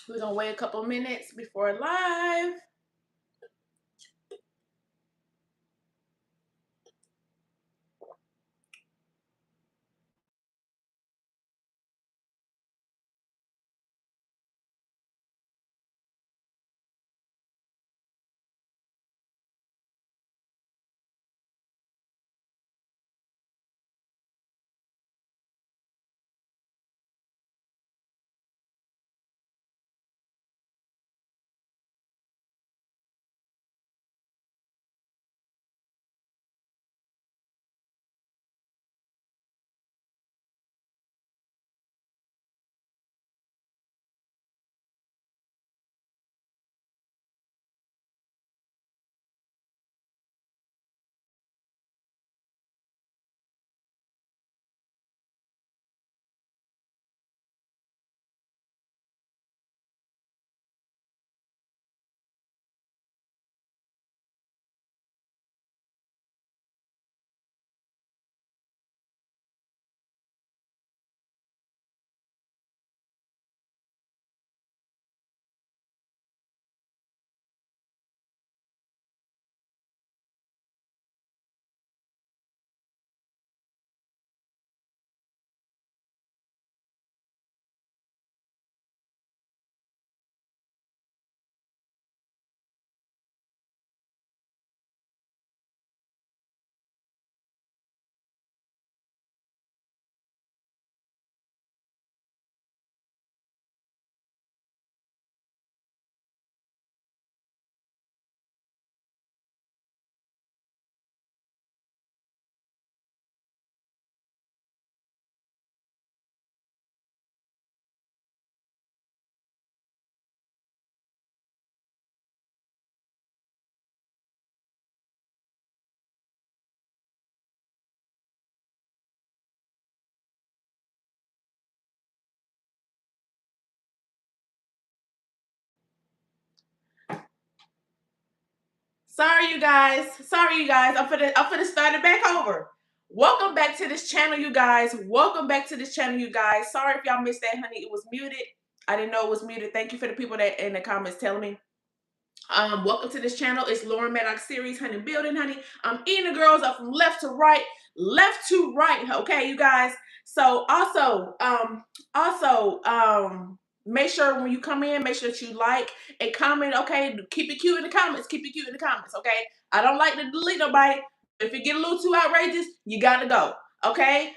We're gonna wait a couple minutes before live. Sorry, you guys. I'm finna start it back over. Welcome back to this channel, you guys. Sorry if y'all missed that, honey. It was muted. I didn't know it was muted. Thank you for the people that in the comments telling me. Welcome to this channel. It's LaurenMaddoxSeries, honey, building, honey. I'm eating the girls up from left to right, okay, you guys. So make sure when you come in, make sure that you like and comment, okay? Keep it cute in the comments. Okay? I don't like to delete nobody. If it get a little too outrageous, you gotta go, okay?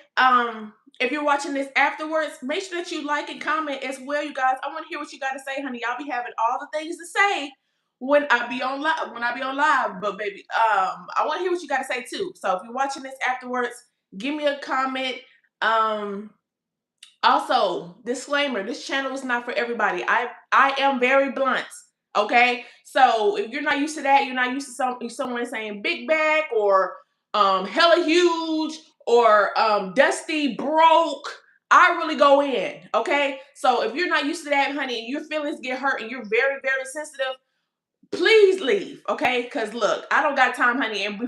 If you're watching this afterwards, make sure that you like and comment as well, you guys. I want to hear what you got to say, honey. Y'all be having all the things to say when I be on live, but baby, I want to hear what you got to say too. So if you're watching this afterwards, give me a comment. Um, Also, disclaimer: this channel is not for everybody. I am very blunt. Okay, so if you're not used to that, you're not used to someone saying big back or hella huge or dusty broke. I really go in. Okay, so if you're not used to that, honey, and your feelings get hurt and you're very very sensitive, please leave, okay? Because look, I don't got time, honey. And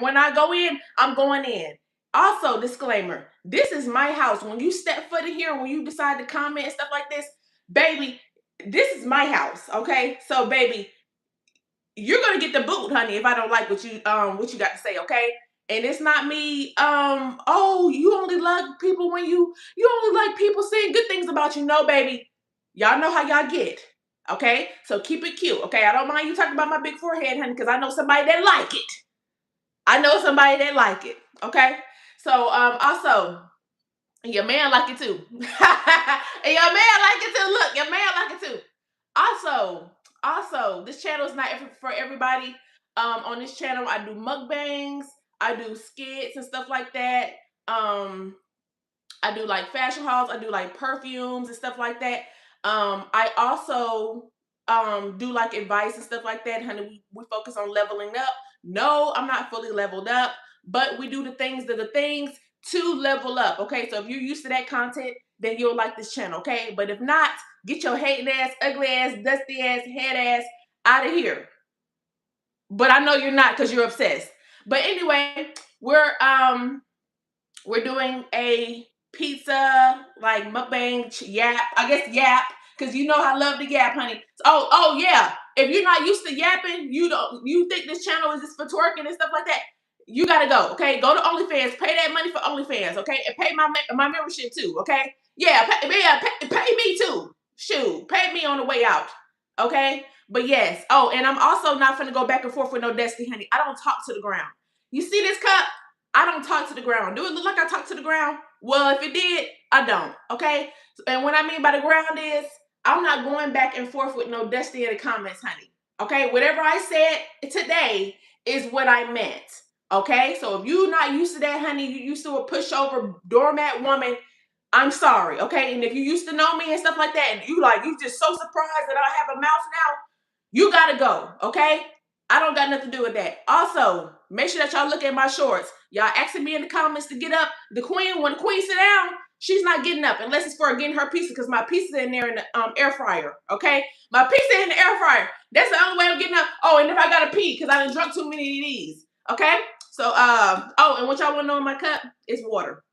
when I go in, I'm going in. Also, disclaimer: this is my house. When you step foot in here, when you decide to comment and stuff like this, baby, this is my house, okay? So, baby, you're gonna get the boot, honey, if I don't like what you got to say, okay? And it's not me, oh, you only like people when you only like people saying good things about you. No, baby. Y'all know how y'all get. Okay? So keep it cute. Okay. I don't mind you talking about my big forehead, honey, because I know somebody that like it. Okay. So also your man like it too. And your man like it too. Look, your man like it too. Also, this channel is not for everybody. On this channel, I do mukbangs, I do skits and stuff like that. I do like fashion hauls, I do like perfumes and stuff like that. I also do like advice and stuff like that, honey. We focus on leveling up. No, I'm not fully leveled up, but we do the things to level up. Okay, so if you're used to that content, then you'll like this channel. Okay, but if not, get your hating ass, ugly ass, dusty ass, head ass out of here. But I know you're not because you're obsessed. But anyway, we're doing a pizza like mukbang yap. I guess yap because you know I love to yap, honey. Oh yeah. If you're not used to yapping, you think this channel is just for twerking and stuff like that. You gotta go, okay? Go to OnlyFans, pay that money for OnlyFans, okay? And pay my membership too, okay? Yeah, pay me too. Shoot, pay me on the way out, okay? But yes. Oh, and I'm also not gonna go back and forth with no Destiny, honey. I don't talk to the ground. You see this cup? I don't talk to the ground. Do it look like I talk to the ground? Well, if it did, I don't, okay? And what I mean by the ground is, I'm not going back and forth with no Destiny in the comments, honey. Okay? Whatever I said today is what I meant. Okay? So if you're not used to that, honey, you used to a pushover doormat woman, I'm sorry, okay? And if you used to know me and stuff like that, and you just so surprised that I have a mouth now, you gotta go, okay? I don't got nothing to do with that. Also, make sure that y'all look at my shorts. Y'all asking me in the comments to get up. When the queen sit down, she's not getting up unless it's for getting her pizza, because my pizza's in there in the air fryer, okay? My pizza in the air fryer. That's the only way I'm getting up. Oh, and if I gotta pee, because I done drunk too many of these, okay? So, oh, and what y'all want to know in my cup is water,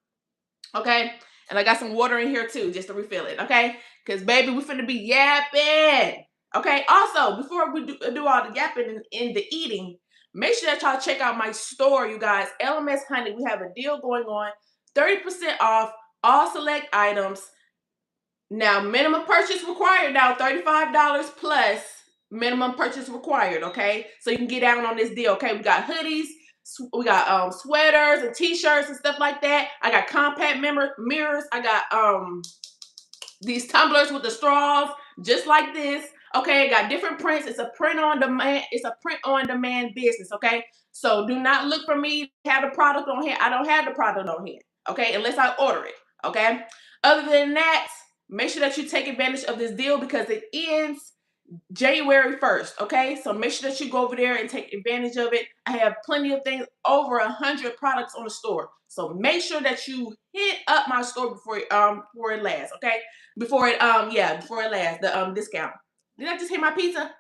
okay? And I got some water in here too, just to refill it, okay? Because, baby, we finna be yapping, okay? Also, before we do all the yapping and the eating, make sure that y'all check out my store, you guys. LMS Honey, we have a deal going on. 30% off all select items. Now, minimum purchase required now, $35 plus minimum purchase required, okay? So you can get down on this deal, okay? We got hoodies, we got sweaters and t-shirts and stuff like that. I got compact mirrors. I got these tumblers with the straws, just like this. Okay, I got different prints. It's a print on demand. It's a print on demand business. Okay, so do not look for me to have the product on here. I don't have the product on here. Okay, unless I order it. Okay. Other than that, make sure that you take advantage of this deal because it ends January 1st, okay? So make sure that you go over there and take advantage of it. I have plenty of things, over 100 products on the store. So make sure that you hit up my store before it lasts, okay? Before it lasts, the discount. Did I just hit my pizza?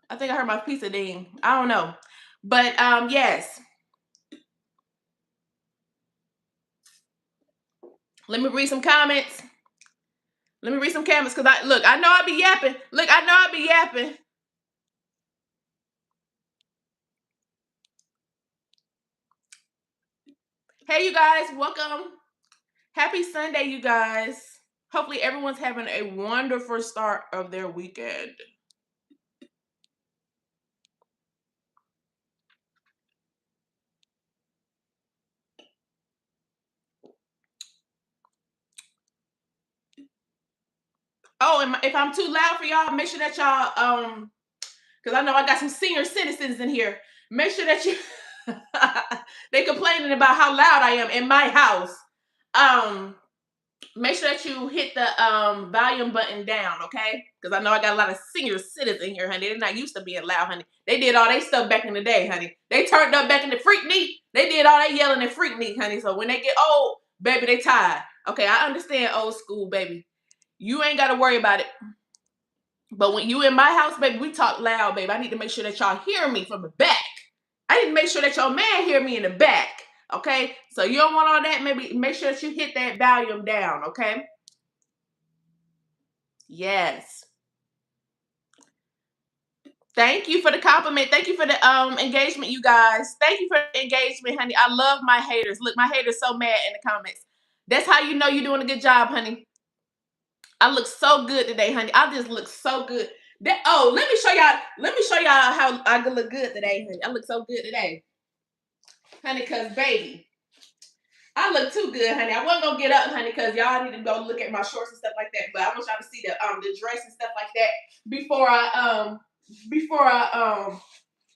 I think I heard my pizza ding. I don't know. But yes. Let me read some comments. Let me read some comments because I know I be yapping. Look, I know I be yapping. Hey, you guys, welcome. Happy Sunday, you guys. Hopefully everyone's having a wonderful start of their weekend. Oh, and if I'm too loud for y'all, make sure that y'all, because I know I got some senior citizens in here. Make sure that you, they complaining about how loud I am in my house. Make sure that you hit the volume button down, okay? Because I know I got a lot of senior citizens in here, honey. They're not used to being loud, honey. They did all their stuff back in the day, honey. They turned up back in the freak neat. They did all that yelling and freak neat, honey. So when they get old, baby, they tired. Okay, I understand old school, baby. You ain't got to worry about it. But when you in my house, baby, we talk loud, baby. I need to make sure that y'all hear me from the back. I need to make sure that your man hear me in the back. Okay? So you don't want all that. Maybe make sure that you hit that volume down, okay? Yes. Thank you for the compliment. Thank you for the engagement, you guys. Thank you for the engagement, honey. I love my haters. Look, my haters so mad in the comments. That's how you know you're doing a good job, honey. I look so good today, honey. I just look so good. Let me show y'all. Let me show y'all how I look good today, honey. I look so good today, honey. Cause baby, I look too good, honey. I wasn't gonna get up, honey, cause y'all need to go look at my shorts and stuff like that. But I want y'all to see the dress and stuff like that before I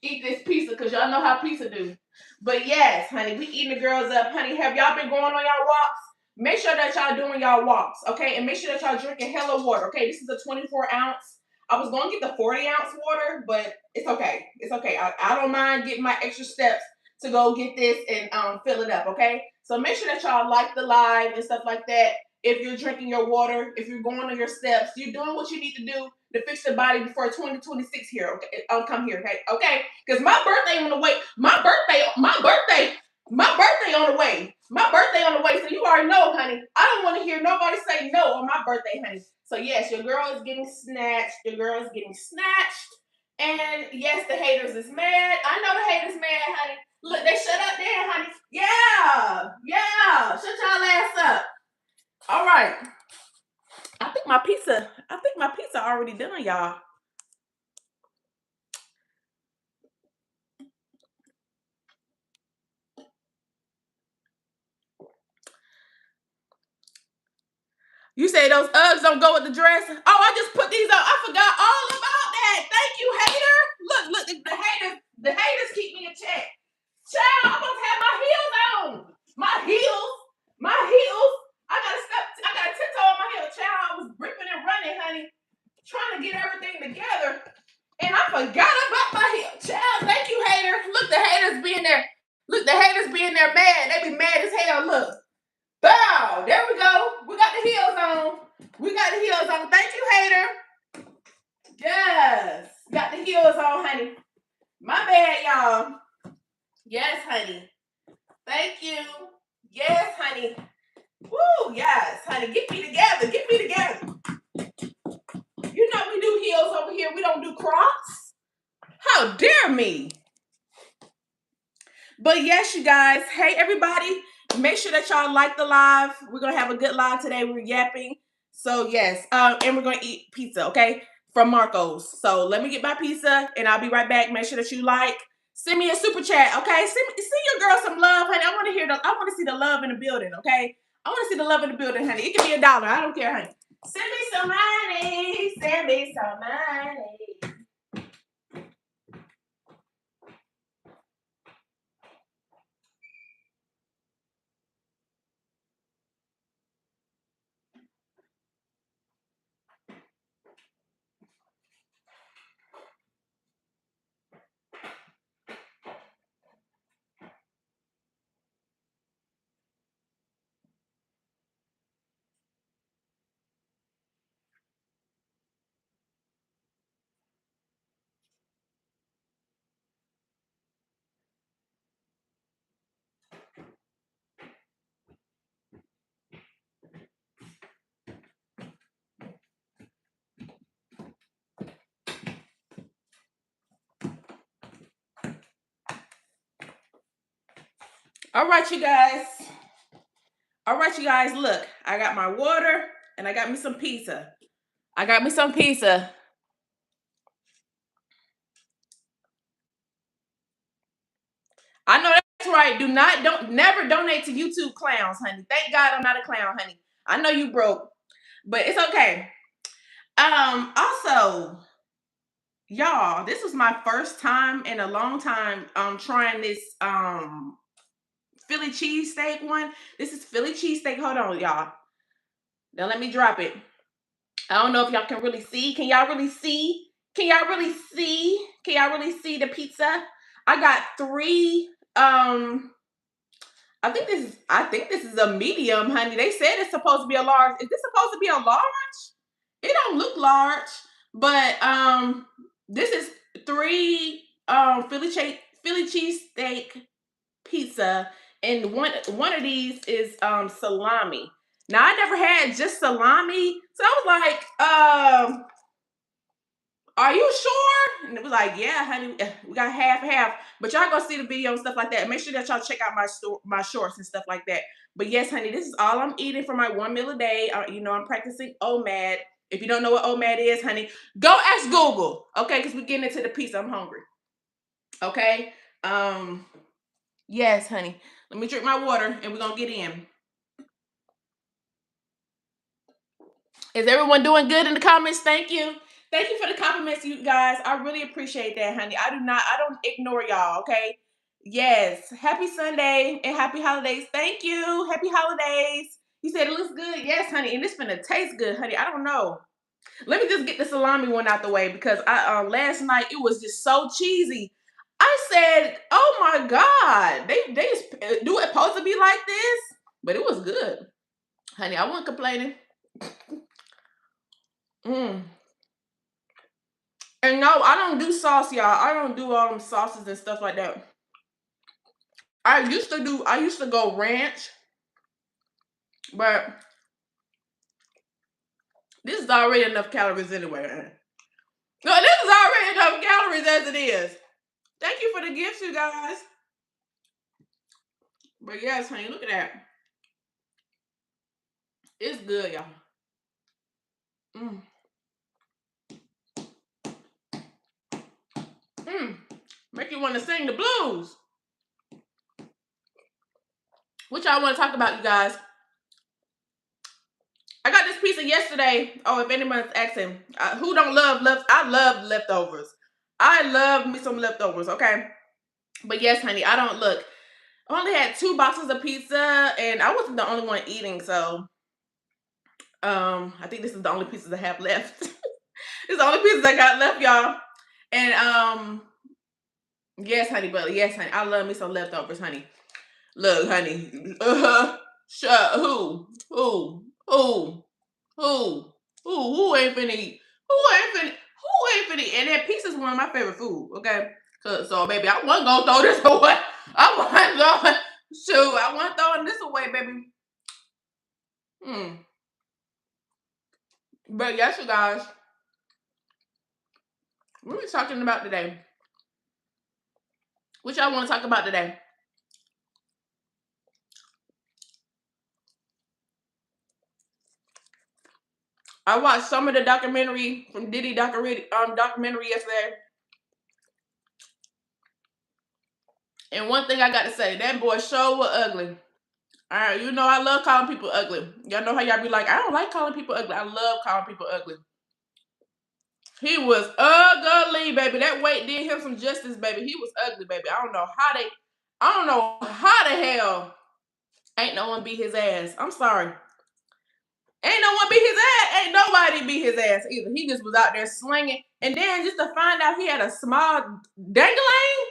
eat this pizza, cause y'all know how pizza do. But yes, honey, we eating the girls up, honey. Have y'all been going on y'all walks? Make sure that y'all doing y'all walks, okay? And make sure that y'all drinking hella water, okay? This is a 24 ounce. I was going to get the 40 ounce water, but it's okay. It's okay. I don't mind getting my extra steps to go get this and fill it up, okay? So make sure that y'all like the live and stuff like that. If you're drinking your water, if you're going on your steps, you're doing what you need to do to fix the body before 2026 here, okay? I'll come here, okay? Okay? Because my birthday on the way. My birthday My birthday on the way. My birthday on the way. So you already know, honey. I don't want to hear nobody say no on my birthday, honey. So yes, your girl is getting snatched. Your girl is getting snatched. And yes, the haters is mad. I know the haters mad, honey. Look, they shut up there, honey. Yeah. Yeah. Shut y'all ass up. All right. I think my pizza already done, y'all. You say those Uggs don't go with the dress? Oh, I just put these on. I forgot all about that. Thank you, hater. Look, the haters keep me in check. Child, I'm supposed to have my heels on. My heels. I gotta tiptoe on my heels. Child, I was ripping and running, honey, trying to get everything together. And I forgot about my heels. Child, thank you, hater. Look, the haters being there. Look, the haters being there mad. They be mad as hell. Look. Bow. There we go. We got the heels on. Thank you, hater. Yes. Got the heels on, honey. My bad, y'all. Yes, honey. Thank you. Yes, honey. Woo, yes, honey. Get me together. You know we do heels over here. We don't do Crocs. How dare me? But yes, you guys. Hey, everybody. Make sure that y'all like the live. We're going to have a good live today. We're yapping. So, yes. And we're going to eat pizza, okay? From Marco's. So, let me get my pizza, and I'll be right back. Make sure that you like. Send me a super chat, okay? Send your girl some love, honey. I want to see the love in the building, okay? I want to see the love in the building, honey. It can be $1. I don't care, honey. Send me some money. Send me some money. All right, you guys. Look, I got my water and I got me some pizza. I know that's right. Don't never donate to YouTube clowns, honey. Thank God I'm not a clown, honey. I know you broke, but it's okay. Also, y'all, this was my first time in a long time trying this Philly cheesesteak one. This is Philly cheesesteak. Hold on, y'all. Now let me drop it. I don't know if y'all can really see. Can y'all really see? The pizza? I got 3 I think this is a medium, honey. They said it's supposed to be a large. Is this supposed to be a large? It don't look large, but this is 3 Philly cheesesteak pizza, and one of these is salami. Now I never had just salami, so I was like, are you sure? And it was like, yeah, honey, we got half. But y'all go see the video and stuff like that. Make sure that y'all check out my shorts and stuff like that. But yes, honey, this is all I'm eating for my 1 meal a day. You know, I'm practicing OMAD. If you don't know what OMAD is, honey, go ask Google. Okay, because we're getting into the pizza. I'm hungry. Okay. Yes, honey. Let me drink my water and we're gonna get in. Is everyone doing good in the comments? Thank you. Thank you for the compliments, you guys. I really appreciate that, honey. I don't ignore y'all, okay? Yes. Happy Sunday and happy holidays. Thank you. Happy holidays. You said it looks good. Yes, honey. And it's gonna taste good, honey. I don't know. Let me just get the salami one out the way because I last night it was just so cheesy. I said, "Oh my God, they just do it supposed to be like this?" But it was good, honey. I wasn't complaining. Mm. And no, I don't do sauce, y'all. I don't do all them sauces and stuff like that. I used to go ranch, but this is already enough calories anyway. No, this is already enough calories as it is. Thank you for the gifts, you guys. But yes, honey, look at that. It's good, y'all. Mm. Mm. Make you want to sing the blues. What y'all want to talk about, you guys? I got this pizza yesterday. Oh, if anyone's asking, who don't love left? I love leftovers. I love me some leftovers. Okay, but yes, honey, I don't look. I only had 2 boxes of pizza, and I wasn't the only one eating. So, I think this is the only pieces I have left. This is the only pieces I got left, y'all. And yes, honey, but yes, honey, I love me some leftovers, honey. Look, honey. Shut. Who ain't finna eat? Who ain't finna eat? And that pizza's one of my favorite food. Okay, so baby, I wasn't gonna throw this away. I wasn't throwing this away, baby. But yes, you guys, what are we talking about today? What y'all want to talk about today? I watched some of the documentary from Diddy documentary yesterday. And one thing I got to say, that boy sure was ugly. All right, you know I love calling people ugly. Y'all know how y'all be like, I don't like calling people ugly. I love calling people ugly. He was ugly, baby. That weight did him some justice, baby. He was ugly, baby. I don't know how the hell ain't no one beat his ass. I'm sorry. Ain't no one beat his ass. Ain't nobody beat his ass either. He just was out there slinging. And then just to find out he had a small dangling.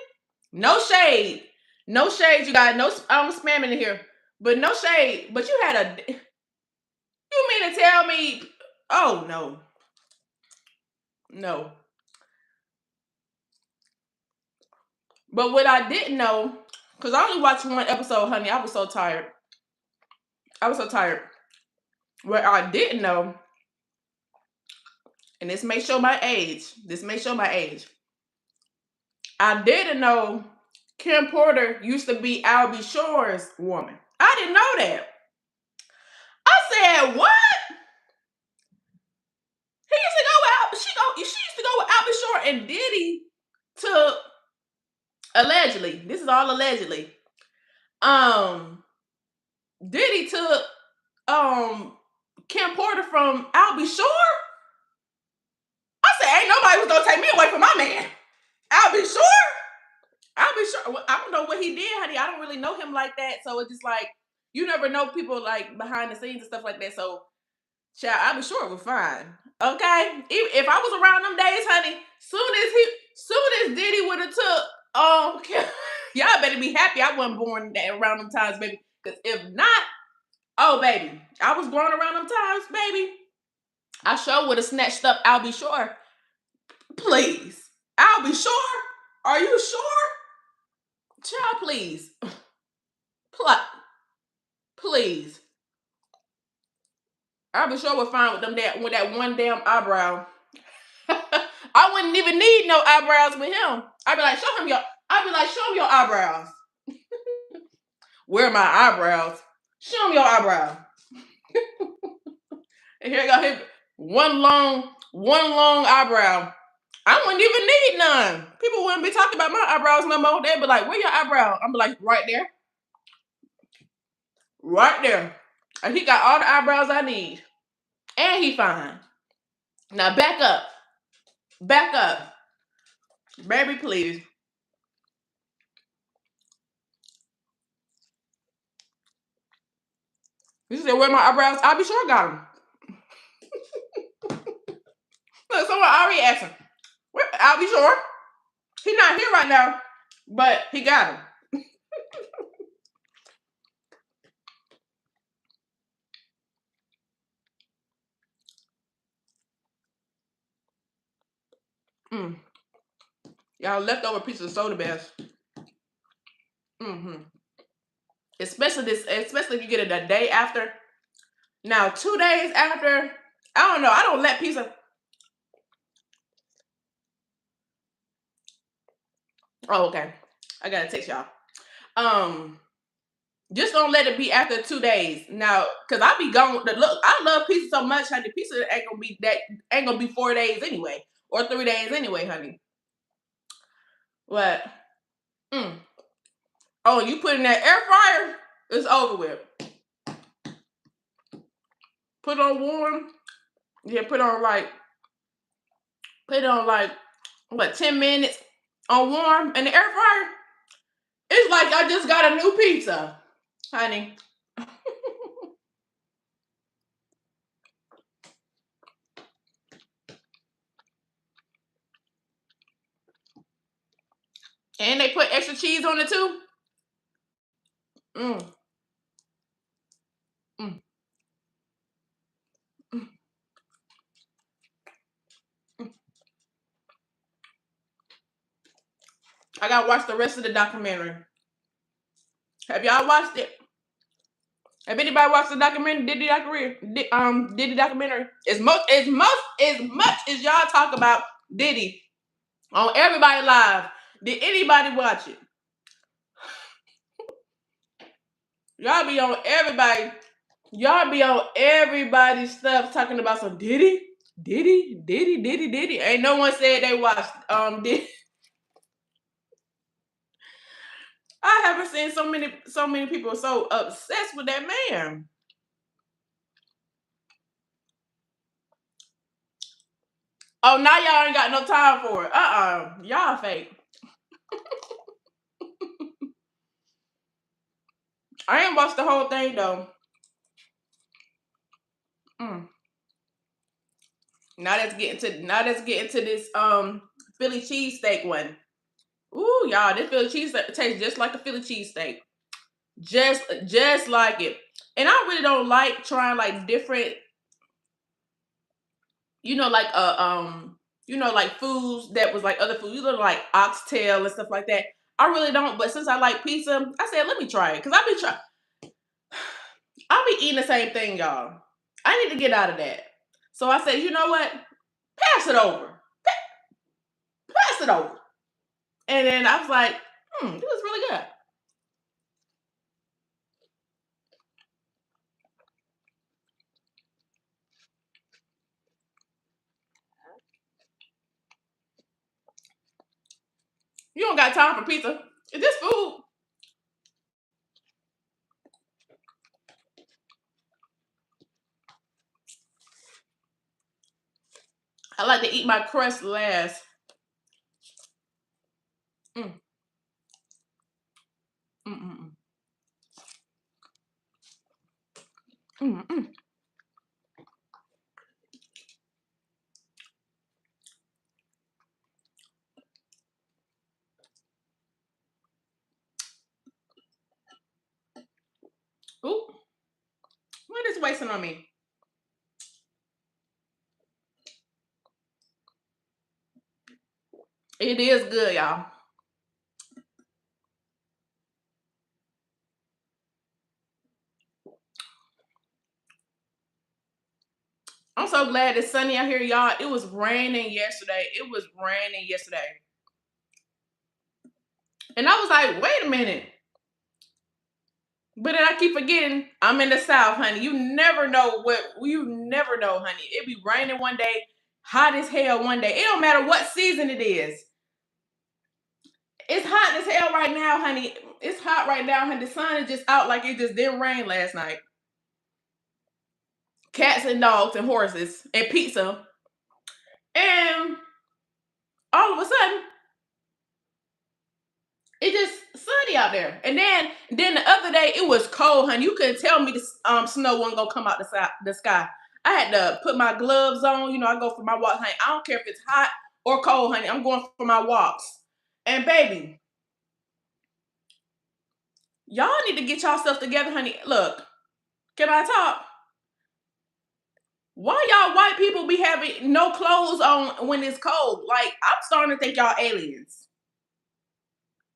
No shade. No shade, you guys. No, I'm spamming in here. But no shade. But you had a. You mean to tell me? Oh, no. No. But what I didn't know, because I only watched one episode, honey. I was so tired. What I didn't know, and this may show my age. I didn't know Kim Porter used to be Albie Shore's woman. I didn't know that. I said, what? He used to go with She used to go with Albie Shore, and Diddy took, allegedly. This is all allegedly. Diddy took Kim Porter from Albie Shore. I said, ain't nobody was gonna take me away from my man. Albie Shore? Albie Shore. I don't know what he did, honey. I don't really know him like that. So it's just like, you never know people like behind the scenes and stuff like that. So child, Albie Shore was fine. Okay? If I was around them days, honey, soon as Diddy would have took y'all better be happy I wasn't born around them times, baby. Because if not, oh baby, I was born around them times, baby. I sure would have snatched up Albie Shore. Please. Albie Shore? Are you sure? Child, please. Please. Albie Shore was fine with that one damn eyebrow. I wouldn't even need no eyebrows with him. I'd be like, show him your eyebrows. Where are my eyebrows? Show him your eyebrow. And here you go, here, one long eyebrow. I wouldn't even need none. People wouldn't be talking about my eyebrows no more. They'd be like, where your eyebrow? I'm like, right there. Right there. And he got all the eyebrows I need. And he fine. Now back up. Back up. Baby, please. You said, where my eyebrows? I'll be sure I got them. Look, someone already asked him. I'll be sure. He's not here right now, but he got him. Y'all leftover piece of soda best. Mm-hmm. especially if you get it a day after. Now 2 days after, I don't know. I don't let pizza. Oh, okay. I gotta text y'all. Um, just don't let it be after 2 days. Now, cause I be going. Look, I love pizza so much, honey. Pizza ain't gonna be 4 days anyway, or 3 days anyway, honey. What? Mm. Oh, you put in that air fryer? It's over with. Put on warm. Yeah, put on like what 10 minutes on warm in the air fryer. It's like I just got a new pizza, honey. And they put extra cheese on it too. Mm, mm, mm, mm. I gotta watch the rest of the documentary. Have y'all watched it? Have anybody watched the documentary? Diddy documentary. As much as y'all talk about Diddy on everybody live, did anybody watch it? Y'all be on everybody. Y'all be on everybody's stuff talking about some Diddy, Diddy, Diddy, Diddy, Diddy. Ain't no one said they watched Diddy. I haven't seen so many people so obsessed with that man. Oh, now y'all ain't got no time for it. Y'all fake. I ain't watched the whole thing though. Mm. Now let's get into this Philly cheesesteak one. Ooh, y'all, this Philly cheesesteak tastes just like a Philly cheesesteak. Just like it. And I really don't like trying like different, like like foods that was like other foods, like oxtail and stuff like that. I really don't, but since I like pizza, I said let me try it. Cause I'll be eating the same thing, y'all. I need to get out of that. So I said, you know what? Pass it over. Pass it over. And then I was like, this is really good. You don't got time for pizza. It's just food. I like to eat my crust last. Mm, mm, mm, mm, mm, mm. Ooh, what is wasting on me? It is good, y'all. I'm so glad it's sunny out here, y'all. It was raining yesterday. And I was like, wait a minute. But then I keep forgetting I'm in the South, honey. You never know, honey. It be raining one day, hot as hell one day. It don't matter what season it is. It's hot as hell right now, honey. It's hot right now, honey. The sun is just out like it just didn't rain last night. Cats and dogs and horses and pizza. And all of a sudden, it just sunny out there. And then the other day it was cold, honey. You couldn't tell me the snow wasn't gonna come out the sky. I had to put my gloves on. I go for my walk, honey. I don't care if it's hot or cold, honey. I'm going for my walks. And baby, y'all need to get y'all stuff together, honey. Look, can I talk? Why y'all white people be having no clothes on when it's cold? Like, I'm starting to think y'all aliens.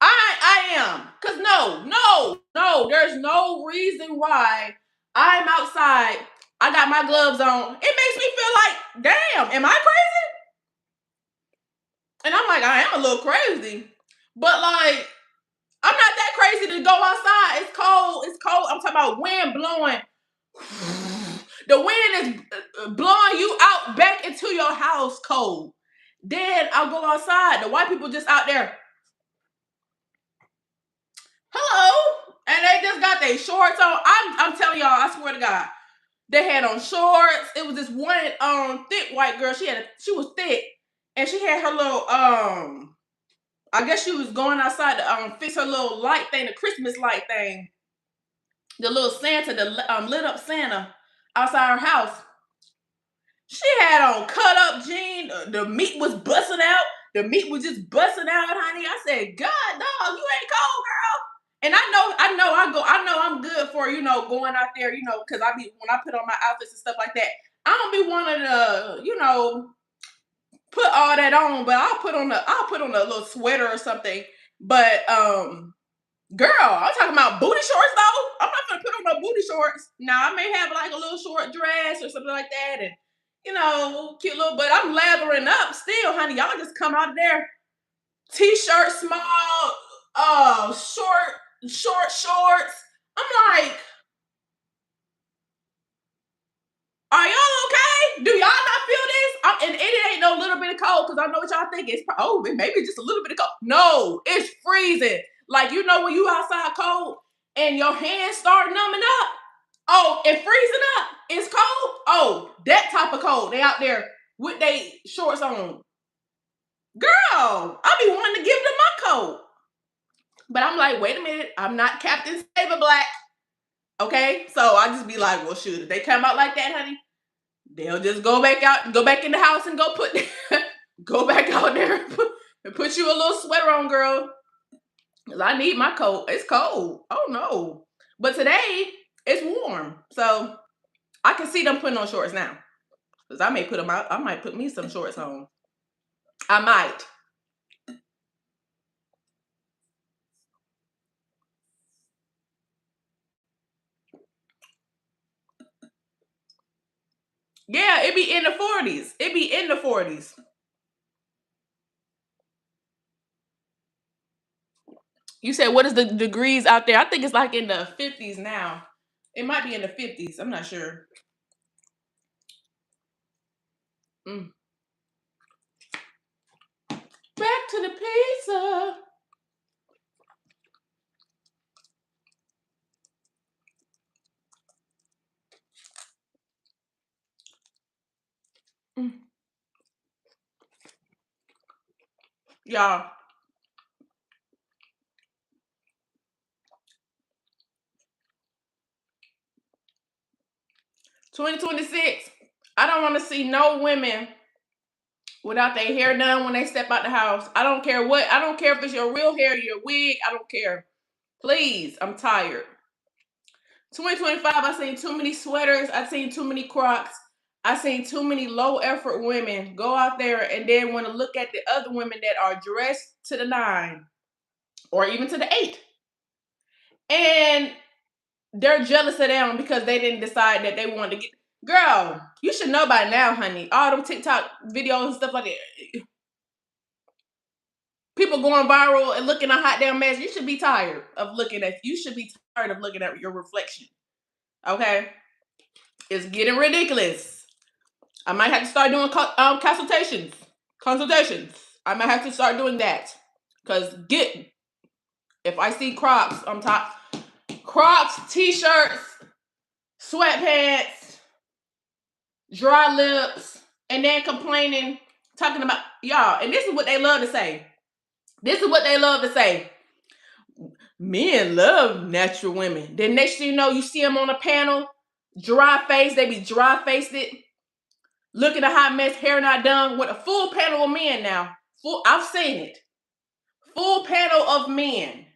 I am. Cause no, there's no reason why I'm outside. I got my gloves on. It makes me feel like, damn, am I crazy? And I'm like, I am a little crazy. But like, I'm not that crazy to go outside. It's cold. It's cold. I'm talking about wind blowing. The wind is blowing you out back into your house cold. Then I'll go outside. The white people just out there. Hello. And they just got their shorts on. I'm telling y'all, I swear to God. They had on shorts. It was this one thick white girl. She was thick. And she had her little I guess she was going outside to fix her little light thing, the Christmas light thing. The little Santa, the lit up Santa outside her house. She had on cut up jeans. The meat was busting out. The meat was just busting out, honey. I said, God, dog, you ain't cold, girl. And I know I'm good for, going out there, because when I put on my outfits and stuff like that, I don't be wanting to, put all that on, but I'll put on a little sweater or something. But girl, I'm talking about booty shorts though. I'm not gonna put on no booty shorts. Now I may have like a little short dress or something like that, and cute little. But I'm lathering up still, honey. Y'all just come out of there, t-shirt, small, short shorts. I'm like, are y'all okay? Do y'all not feel this? And it ain't no little bit of cold because I know what y'all think. It maybe just a little bit of cold. No, it's freezing. Like, when you outside cold and your hands start numbing up. Oh, and freezing up. It's cold. Oh, that type of cold. They out there with they shorts on. Girl, I be wanting to give them my coat. But I'm like, wait a minute. I'm not Captain Saber Black. Okay? So I just be like, well, shoot. If they come out like that, honey, they'll just go back in the house and go back out there and put you a little sweater on, girl. Cause I need my coat. It's cold. Oh no. But today it's warm. So I can see them putting on shorts now. Cause I may put them out. I might put me some shorts on. I might. Yeah, it be in the 40s. It be in the 40s. You said what is the degrees out there? I think it's like in the 50s now. It might be in the 50s. I'm not sure. Mm. Back to the pizza. Mm. Y'all, 2026. I don't want to see no women without their hair done when they step out the house. I don't care what. I don't care if it's your real hair, your wig. I don't care. Please, I'm tired. 2025, I seen too many sweaters. I seen too many Crocs. I seen too many low effort women go out there and then want to look at the other women that are dressed to the nine or even to the eight. And they're jealous of them because they didn't decide that they wanted to get. Girl, you should know by now, honey. All them TikTok videos and stuff like that. People going viral and looking a hot damn mess. You should be tired of looking at. You should be tired of looking at your reflection. Okay, it's getting ridiculous. I might have to start doing consultations. Consultations. I might have to start doing that because if I see Crocs, I'm top Crocs, t-shirts, sweatpants, dry lips, and then complaining, talking about y'all. And this is what they love to say. This is what they love to say. Men love natural women. Then next thing you know, you see them on a panel, dry face. They be dry faced it, looking a hot mess, hair not done, with a full panel of men now. I've seen it. Full panel of men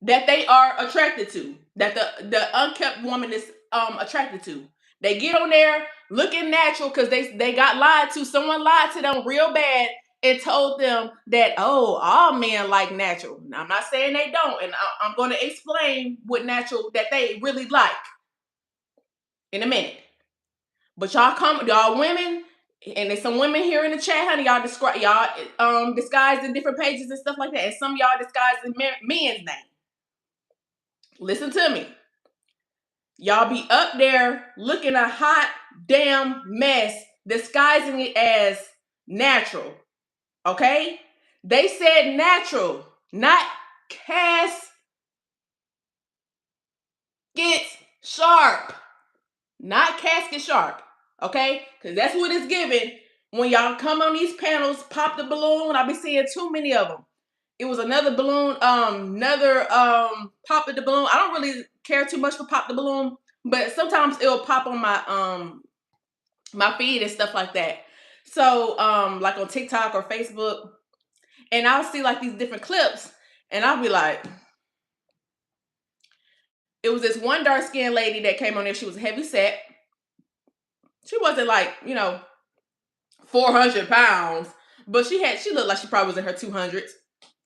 that they are attracted to, that the unkept woman is attracted to. They get on there looking natural because they got lied to. Someone lied to them real bad, and told them that, oh, all men like natural. Now, I'm not saying they don't, and I'm going to explain what natural that they really like in a minute. But y'all women, and there's some women here in the chat, honey. Y'all disguised in different pages and stuff like that, and some of y'all disguised in men's name. Listen to me. Y'all be up there looking a hot damn mess, disguising it as natural. Okay? They said natural, not casket sharp. Not casket sharp. Okay? Because that's what it's given. When y'all come on these panels, pop the balloon. I be seeing too many of them. It was another balloon, pop the balloon. I don't really care too much for pop the balloon, but sometimes it'll pop on my feed and stuff like that. So like on TikTok or Facebook, and I'll see like these different clips, and I'll be like, it was this one dark skinned lady that came on there. She was heavy set. She wasn't like 400 pounds, but she looked like she probably was in her 200s.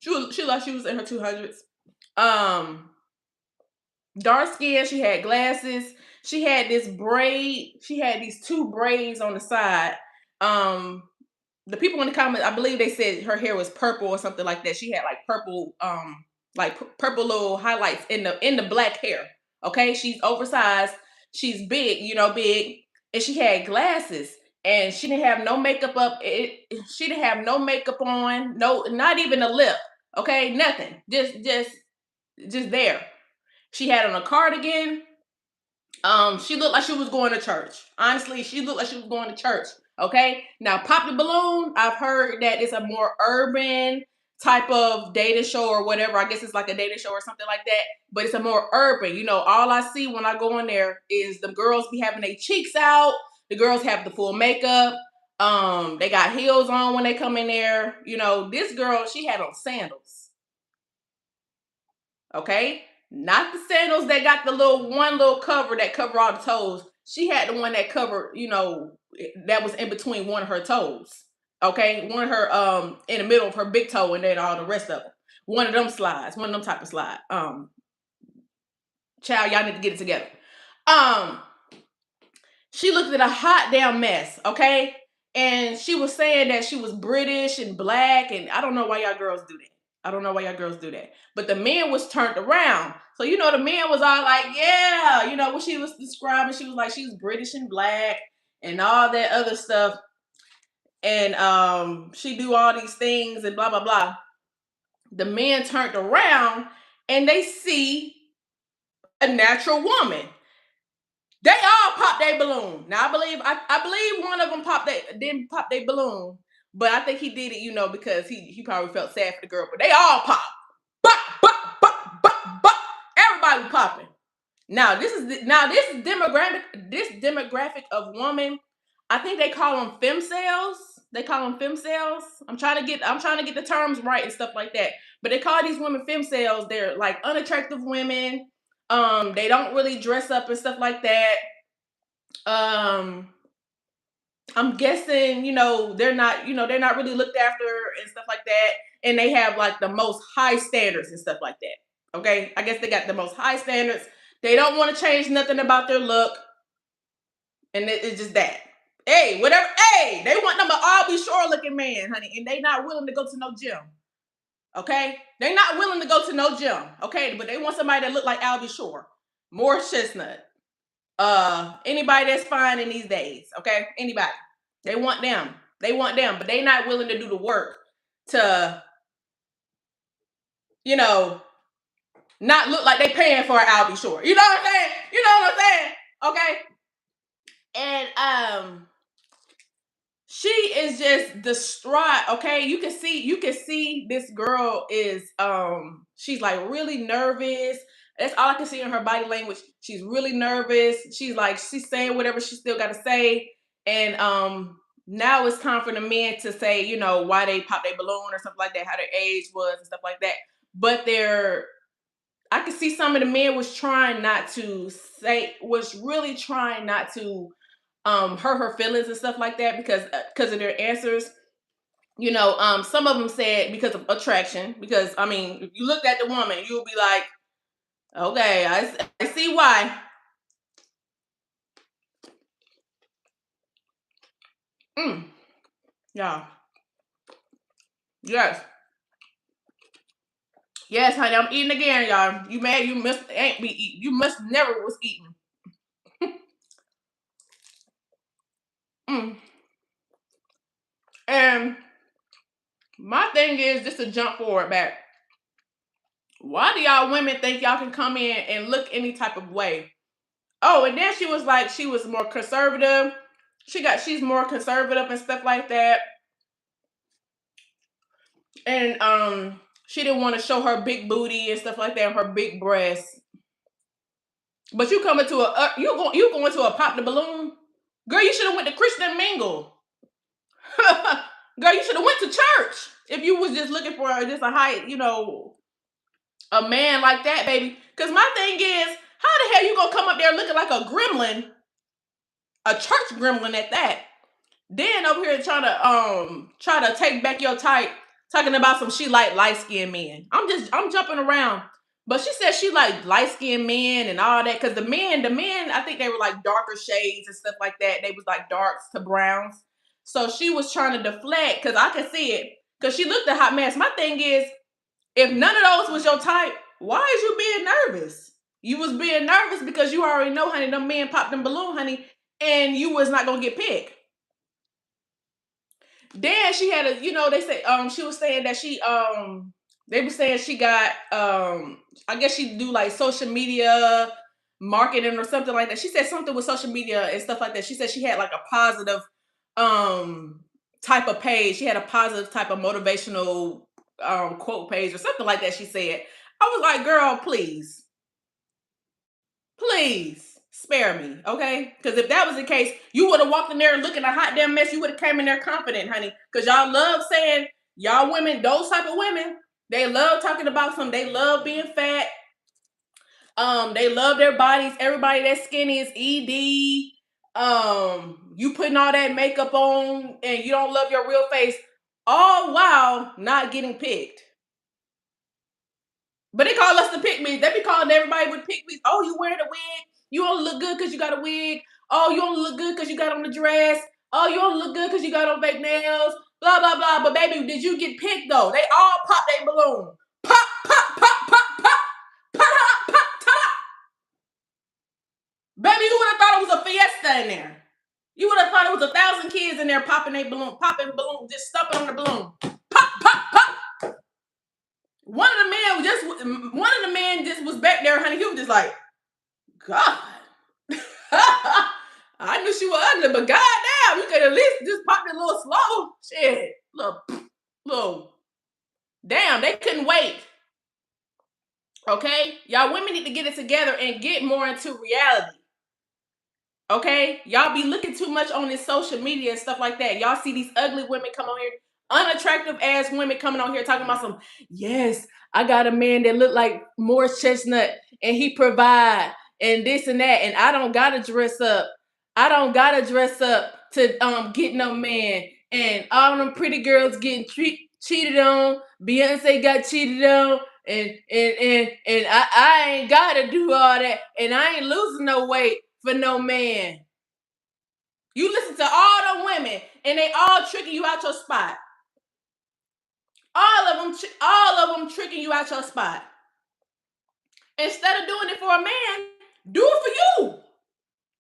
She looked like she was in her 200s. Dark skin. She had glasses. She had this braid. She had these two braids on the side. The people in the comments, I believe they said her hair was purple or something like that. She had like purple, purple little highlights in the black hair. Okay, she's oversized. She's big, big, and she had glasses. And she didn't have no makeup up. She didn't have no makeup on. No, not even a lip. Okay, nothing. Just there. She had on a cardigan. She looked like she was going to church. Honestly, she looked like she was going to church. Okay. Now, Pop the Balloon, I've heard that it's a more urban type of dating show or whatever. I guess it's like a dating show or something like that. But it's a more urban. All I see when I go in there is the girls be having their cheeks out. The girls have the full makeup. They got heels on when they come in there. This girl, she had on sandals. Okay. Not the sandals that got the one little cover that cover all the toes. She had the one that covered, that was in between one of her toes. Okay, one of her in the middle of her big toe, and then all the rest of them. One of them slides, one of them type of slide. Child, y'all need to get it together. She looked at a hot damn mess. Okay, and she was saying that she was British and black, and I don't know why y'all girls do that. I don't know why y'all girls do that. But the man was turned around. So, the man was all like, yeah, what she was describing, she was like, she's British and black and all that other stuff. And she do all these things and blah, blah, blah. The man turned around and they see a natural woman. They all popped their balloon. Now, I believe one of them didn't pop their balloon. But I think he did it, because he probably felt sad for the girl. But they all popped. Bop, bop, bop, bop, bop. Everybody was popping. Now this demographic of woman, I think they call them femcels. They call them femcels. I'm trying to get the terms right and stuff like that. But they call these women femcels. They're like unattractive women. They don't really dress up and stuff like that. I'm guessing, they're not really looked after and stuff like that. And they have like the most high standards and stuff like that. Okay. I guess they got the most high standards. They don't want to change nothing about their look. And it's just that. Hey, whatever. Hey, they want them an Albie Shore looking man, honey. And they not willing to go to no gym. Okay. They not willing to go to no gym. Okay. But they want somebody that look like Albie Shore. Morris Chestnut. Anybody that's fine in these days. Okay. Anybody. They want them. But they not willing to do the work to, not look like they paying for an Albie Shore. You know what I'm saying? Okay. And she is just distraught. Okay. You can see this girl is she's like really nervous. That's all I can see in her body language. She's really nervous. She's saying whatever she still got to say. And now it's time for the men to say, why they popped their balloon or something like that, how their age was and stuff like that. But I could see some of the men was really trying not to hurt her feelings and stuff like that because of their answers. some of them said because of attraction. Because I mean, if you looked at the woman, you'll be like, okay, I see why. Mm, yeah. Yes. Yes, honey, I'm eating again, y'all. You mad? You must ain't be eating. You must never was eating. Mm. And my thing is just to jump forward back. Why do y'all women think y'all can come in and look any type of way? Oh, and then she was like, she was more conservative. She's more conservative and stuff like that. And she didn't want to show her big booty and stuff like that, and her big breasts. But you coming to you going to a pop the balloon? Girl, you should have went to Christian Mingle. Girl, you should have went to church if you was just looking for just a high, a man like that, baby. Because my thing is, how the hell you gonna come up there looking like a gremlin, a church gremlin at that? Then over here try to take back your type, talking about some she like light skinned men. I'm jumping around. But she said she like light skinned men and all that. Cause the men, I think they were like darker shades and stuff like that. They was like darks to browns. So she was trying to deflect because I could see it. Cause she looked a hot mess. My thing is, if none of those was your type, why is you being nervous? You was being nervous because you already know, honey, them men popped them balloon, honey, and you was not gonna get picked. Then she had they say she was saying that they were saying she got I guess she do like social media marketing or something like that. She said something with social media and stuff like that. She said she had like a positive um type of page. She had a positive type of motivational quote page or something like that, she said. I was like, girl, please spare me, okay? Because if that was the case, you would have walked in there looking a hot damn mess. You would have came in there confident, honey. Because y'all love saying, y'all women, those type of women, they love talking about some. They love being fat. They love their bodies. Everybody that's skinny is ED. You putting all that makeup on and you don't love your real face, all while not getting picked. But they call us the pick me. They be calling everybody with pick me. Oh, you wearing a wig? You only look good because you got a wig. Oh, you only look good because you got on the dress. Oh, you only look good because you got on fake nails. Blah blah blah. But baby, did you get picked though? They all pop their balloon. Pop pop pop pop pop pop pop pop. Baby, you would have thought it was a fiesta in there. You would have thought it was 1,000 kids in there popping a balloon, popping balloon, just stumping on the balloon. Pop pop pop. One of the men just was back there, honey. He was just like, God. I knew she was ugly, but goddamn, you could at least just pop it a little slow. Shit. Little. Damn, they couldn't wait. Okay? Y'all women need to get it together and get more into reality. Okay? Y'all be looking too much on this social media and stuff like that. Y'all see these ugly women come on here, unattractive ass women coming on here talking about some, yes, I got a man that look like Morris Chestnut and he provide and this and that, and I don't gotta dress up. I don't gotta dress up to get no man. And all them pretty girls getting cheated on. Beyonce got cheated on, and I ain't gotta do all that, and I ain't losing no weight for no man. You listen to all the women, and they all tricking you out your spot. All of them tricking you out your spot. Instead of doing it for a man, do it for you.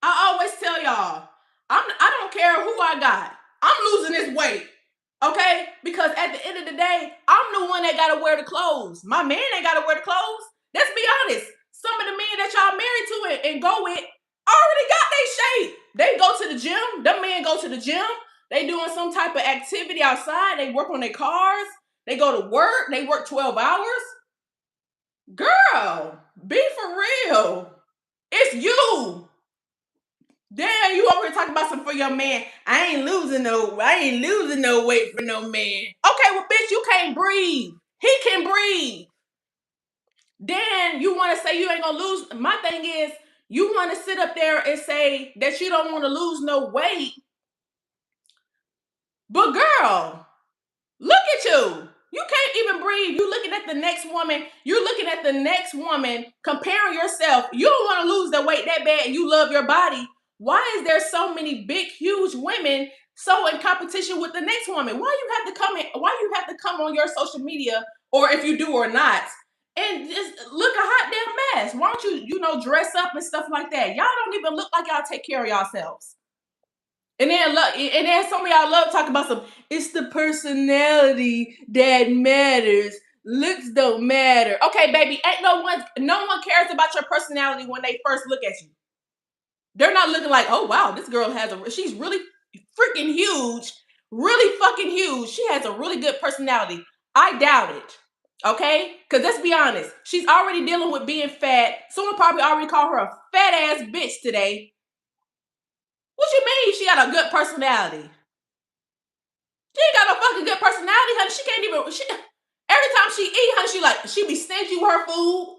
I always tell y'all, I don't care who I got. I'm losing this weight. Okay? Because at the end of the day, I'm the one that gotta wear the clothes. My man ain't gotta wear the clothes. Let's be honest. Some of the men that y'all married to and go with already got their shape. They go to the gym. Them men go to the gym. They doing some type of activity outside. They work on their cars. They go to work. They work 12 hours. Girl, be for real. It's you. Damn, you over here talking about something for your man. I ain't losing no weight for no man. Okay, well, bitch, you can't breathe. He can breathe. Then you want to say you ain't gonna lose. My thing is, you want to sit up there and say that you don't want to lose no weight. But girl, looking at the next woman. You're looking at the next woman, comparing yourself. You don't want to lose the weight that bad and you love your body. Why is there so many big, huge women so in competition with the next woman? Why you have to come in? Why you have to come on your social media, or if you do or not, and just look a hot damn mess? Why don't you, dress up and stuff like that? Y'all don't even look like y'all take care of yourselves. And then some of y'all love talking about some. It's the personality that matters. Looks don't matter. Okay, baby, ain't no one cares about your personality when they first look at you. They're not looking like, oh wow, this girl she's really freaking huge, really fucking huge. She has a really good personality. I doubt it. Okay? Because let's be honest, she's already dealing with being fat. Someone probably already called her a fat ass bitch today. What you mean she got a good personality? She ain't got no fucking good personality, honey. She can't even. Every time she eat, honey, she be stingy with her food.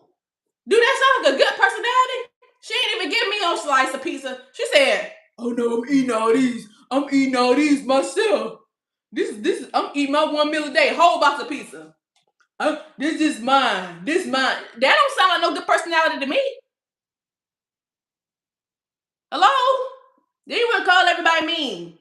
Do that sound like a good personality? She ain't even give me no slice of pizza. She said, "Oh no, I'm eating all these. I'm eating all these myself. I'm eating my 1 meal a day, whole box of pizza. This is mine. This mine. That don't sound like no good personality to me. Hello? Then you want to call everybody mean.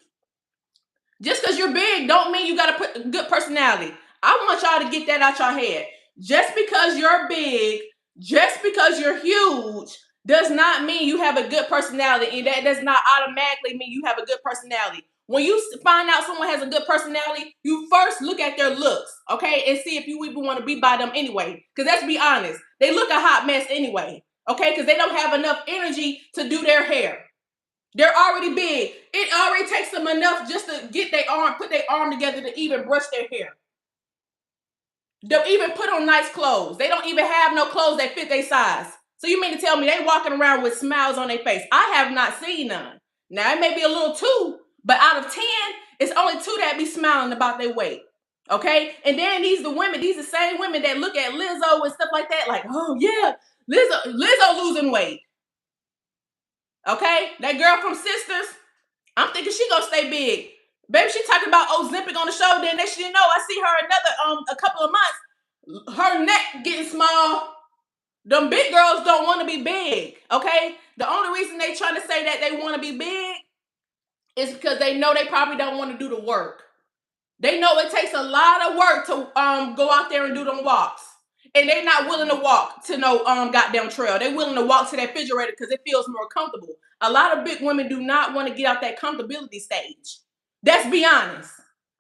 Just because you're big don't mean you got a good personality. I want y'all to get that out your head. Just because you're big, just because you're huge, does not mean you have a good personality. And that does not automatically mean you have a good personality. When you find out someone has a good personality, you first look at their looks, okay? And see if you even want to be by them anyway. Because let's be honest, they look a hot mess anyway, okay? Because they don't have enough energy to do their hair. They're already big. It already takes them enough just to put their arm together to even brush their hair. They'll even put on nice clothes. They don't even have no clothes that fit their size. So you mean to tell me they walking around with smiles on their face? I have not seen none. Now it may be a little two, but out of 10, it's only 2 that be smiling about their weight. Okay? And then these the same women that look at Lizzo and stuff like that, like, oh yeah, Lizzo losing weight. Okay, that girl from Sisters, I'm thinking she gonna stay big. Baby, she talking about Ozempic on the show. Then next you know, I see her a couple of months. Her neck getting small. Them big girls don't want to be big. Okay, the only reason they trying to say that they want to be big is because they know they probably don't want to do the work. They know it takes a lot of work to go out there and do them walks. And they're not willing to walk to no goddamn trail. They're willing to walk to that refrigerator because it feels more comfortable. A lot of big women do not want to get out that comfortability stage. Let's be honest.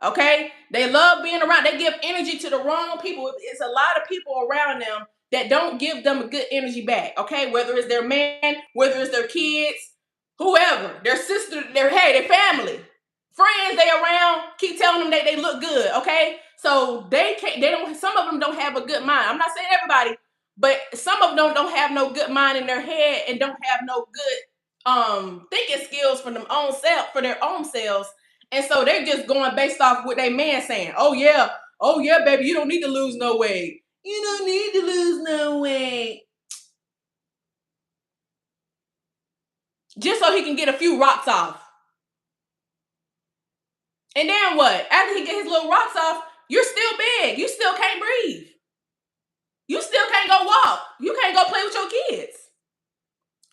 Okay? They love being around. They give energy to the wrong people. It's a lot of people around them that don't give them a good energy back. Okay? Whether it's their man, whether it's their kids, whoever, their sister, their family. Friends they around keep telling them that they look good, okay? So some of them don't have a good mind. I'm not saying everybody, but some of them don't have no good mind in their head and don't have no good thinking skills for their own selves. And so they're just going based off what they man saying. Oh yeah, baby, you don't need to lose no weight. You don't need to lose no weight. Just so he can get a few rocks off. And then what? After he get his little rocks off, you're still big. You still can't breathe. You still can't go walk. You can't go play with your kids.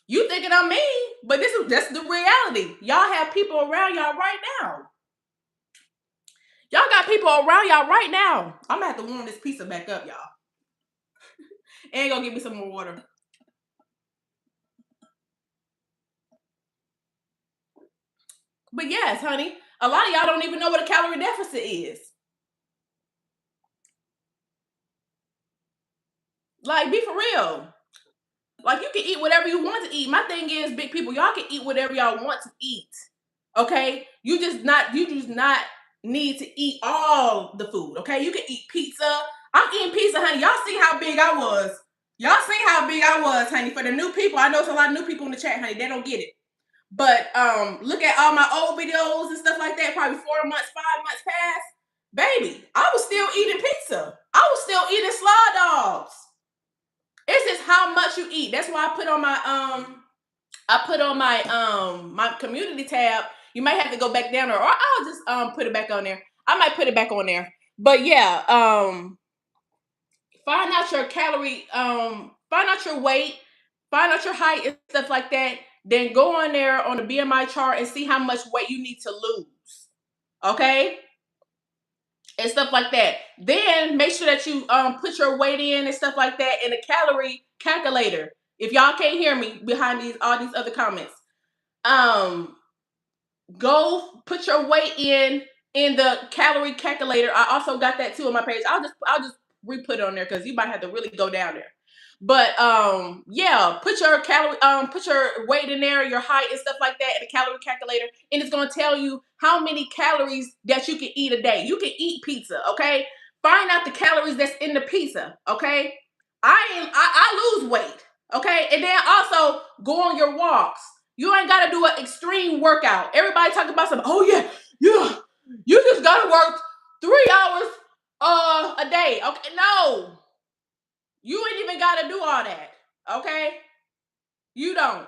You thinking I'm mean, but that's the reality. Y'all have people around y'all right now. Y'all got people around y'all right now. I'm gonna have to warm this pizza back up, y'all. And go get me some more water. But yes, honey, a lot of y'all don't even know what a calorie deficit is. Like, be for real. Like, you can eat whatever you want to eat. My thing is, big people, y'all can eat whatever y'all want to eat. Okay? You just not need to eat all the food. Okay? You can eat pizza. I'm eating pizza, honey. Y'all see how big I was. Y'all see how big I was, honey. For the new people, I know it's a lot of new people in the chat, honey. They don't get it. But look at all my old videos and stuff like that, probably 4 months, 5 months past. Baby, I was still eating pizza. I was still eating slide dogs. It's just how much you eat. That's why I put on my community tab. You might have to go back down there, or I'll just put it back on there. I might put it back on there. But yeah, find out your calorie, find out your weight, find out your height and stuff like that. Then go on there on the BMI chart and see how much weight you need to lose. Okay? And stuff like that. Then make sure that you put your weight in and stuff like that in a calorie calculator. If y'all can't hear me behind all these other comments, go put your weight in the calorie calculator. I also got that too on my page. I'll just re-put it on there because you might have to really go down there. But yeah, put your put your weight in there, your height and stuff like that in a calorie calculator, and it's gonna tell you how many calories that you can eat a day. You can eat pizza, okay? Find out the calories that's in the pizza, okay? I lose weight, okay? And then also go on your walks. You ain't gotta do an extreme workout. Everybody talking about some, oh yeah, you just gotta work 3 hours a day. Okay, no. You ain't even gotta do all that. Okay? You don't.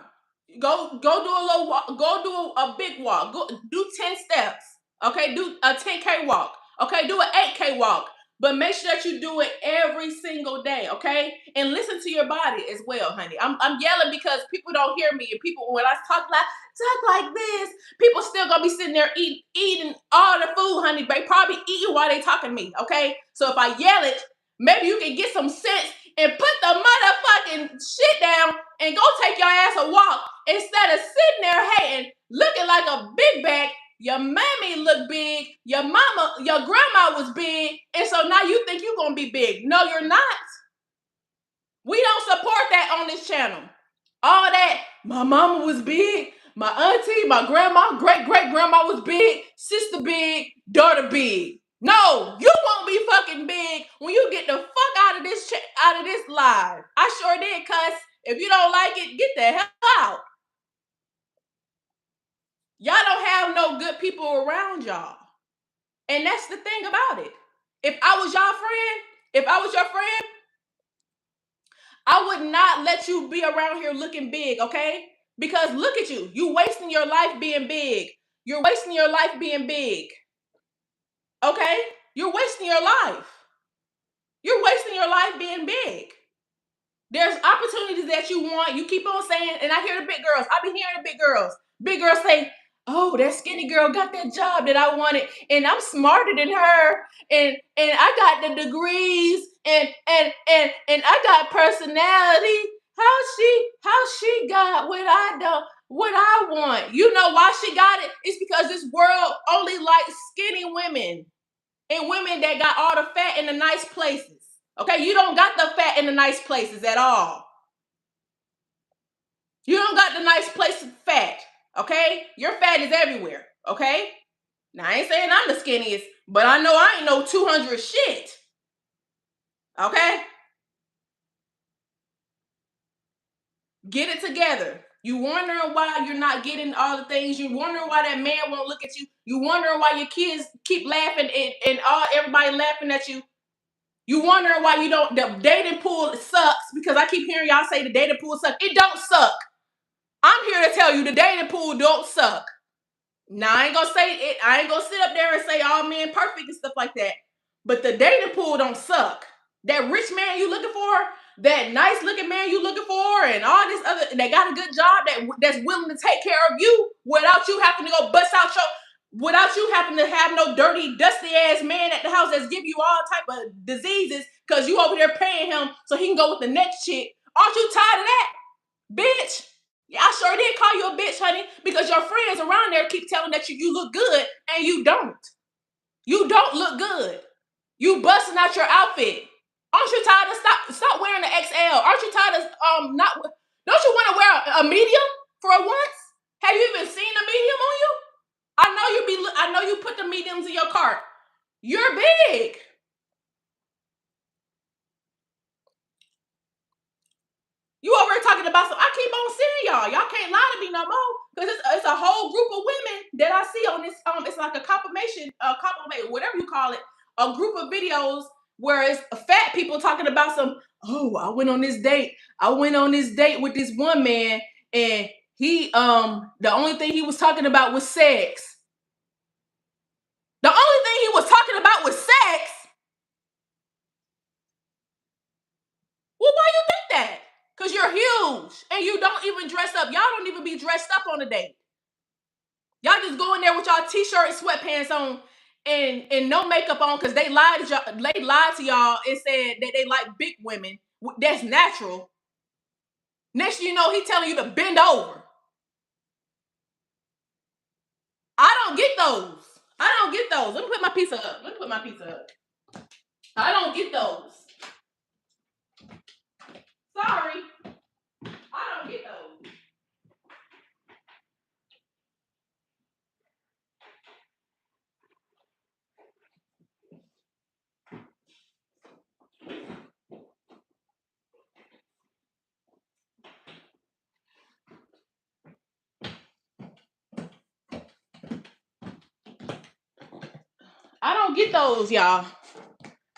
Go do a little walk, go do a big walk. Go do 10 steps. Okay, do a 10K walk. Okay, do an 8K walk. But make sure that you do it every single day, okay? And listen to your body as well, honey. I'm yelling because people don't hear me. And people, when I talk like this, people still gonna be sitting there eating all the food, honey. They probably eating while they talking to me, okay? So if I yell it, maybe you can get some sense and put the motherfucking shit down and go take your ass a walk instead of sitting there hating, looking like a big bag. Your mammy look big, your grandma was big, and so now you think you're gonna be big. No, you're not. We don't support that on this channel. All that, my mama was big, my auntie, my grandma, great-great-grandma was big, sister big, daughter big. No, you won't be fucking big when you get the fuck out of this live. I sure did, cuss. If you don't like it, get the hell out. Y'all don't have no good people around y'all. And that's the thing about it. If I was your friend, I would not let you be around here looking big, okay? Because look at you. You wasting your life being big. You're wasting your life being big. Okay? You're wasting your life. You're wasting your life being big. There's opportunities that you want. You keep on saying, and I hear the big girls. I be hearing the big girls. Big girls say, oh, that skinny girl got that job that I wanted, and I'm smarter than her, and I got the degrees, and I got personality. How she got what I want? You know why she got it? It's because this world only likes skinny women and women that got all the fat in the nice places. Okay, you don't got the fat in the nice places at all. You don't got the nice places fat. Okay, your fat is everywhere. Okay, now I ain't saying I'm the skinniest, but I know I ain't no 200 shit. Okay, get it together. You wondering why you're not getting all the things. You wondering why that man won't look at you. You wondering why your kids keep laughing and everybody laughing at you. You wondering why the dating pool sucks, because I keep hearing y'all say the dating pool sucks. It don't suck. I'm here to tell you the dating pool don't suck. Now I ain't gonna say it. I ain't gonna sit up there and say all men perfect and stuff like that. But the dating pool don't suck. That rich man you looking for, that nice looking man you looking for, and all this other, that got a good job, that's willing to take care of you without you having to go bust out without you having to have no dirty, dusty ass man at the house that's giving you all type of diseases because you over there paying him so he can go with the next chick. Aren't you tired of that, bitch? Yeah, I sure did call you a bitch, honey, because your friends around there keep telling that you look good and you don't. You don't look good. You busting out your outfit. Aren't you tired of stop wearing the XL? Aren't you tired of not? Don't you want to wear a medium for once? Have you even seen a medium on you? I know you put the mediums in your cart. You're big. You over here talking about I keep on seeing y'all. Y'all can't lie to me no more. Because it's a whole group of women that I see on this. It's like a compliment, whatever you call it. A group of videos where it's fat people talking about I went on this date. I went on this date with this one man, and he the only thing he was talking about was sex. The only thing he was talking about was sex. and you don't even dress up. Y'all don't even be dressed up on a date. Y'all just go in there with y'all t-shirt and sweatpants on and no makeup on because they lied to y'all and said that they like big women. That's natural. Next thing you know, he telling you to bend over. I don't get those. I don't get those. Let me put my pizza up. I don't get those. Sorry. I don't get those. I don't get those, y'all.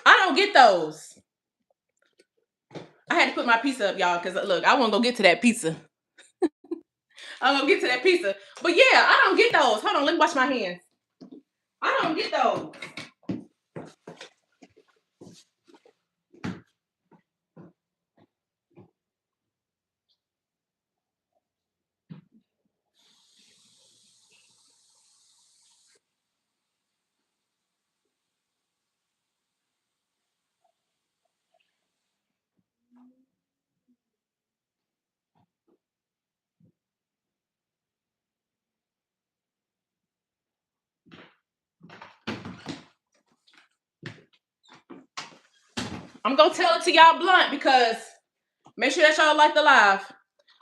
I don't get those. I had to put my pizza up, y'all, because look, I want to go get to that pizza. I'm going to get to that pizza. But yeah, I don't get those. Hold on, let me wash my hands. I don't get those. I'm going to tell it to y'all blunt because make sure that y'all like the live.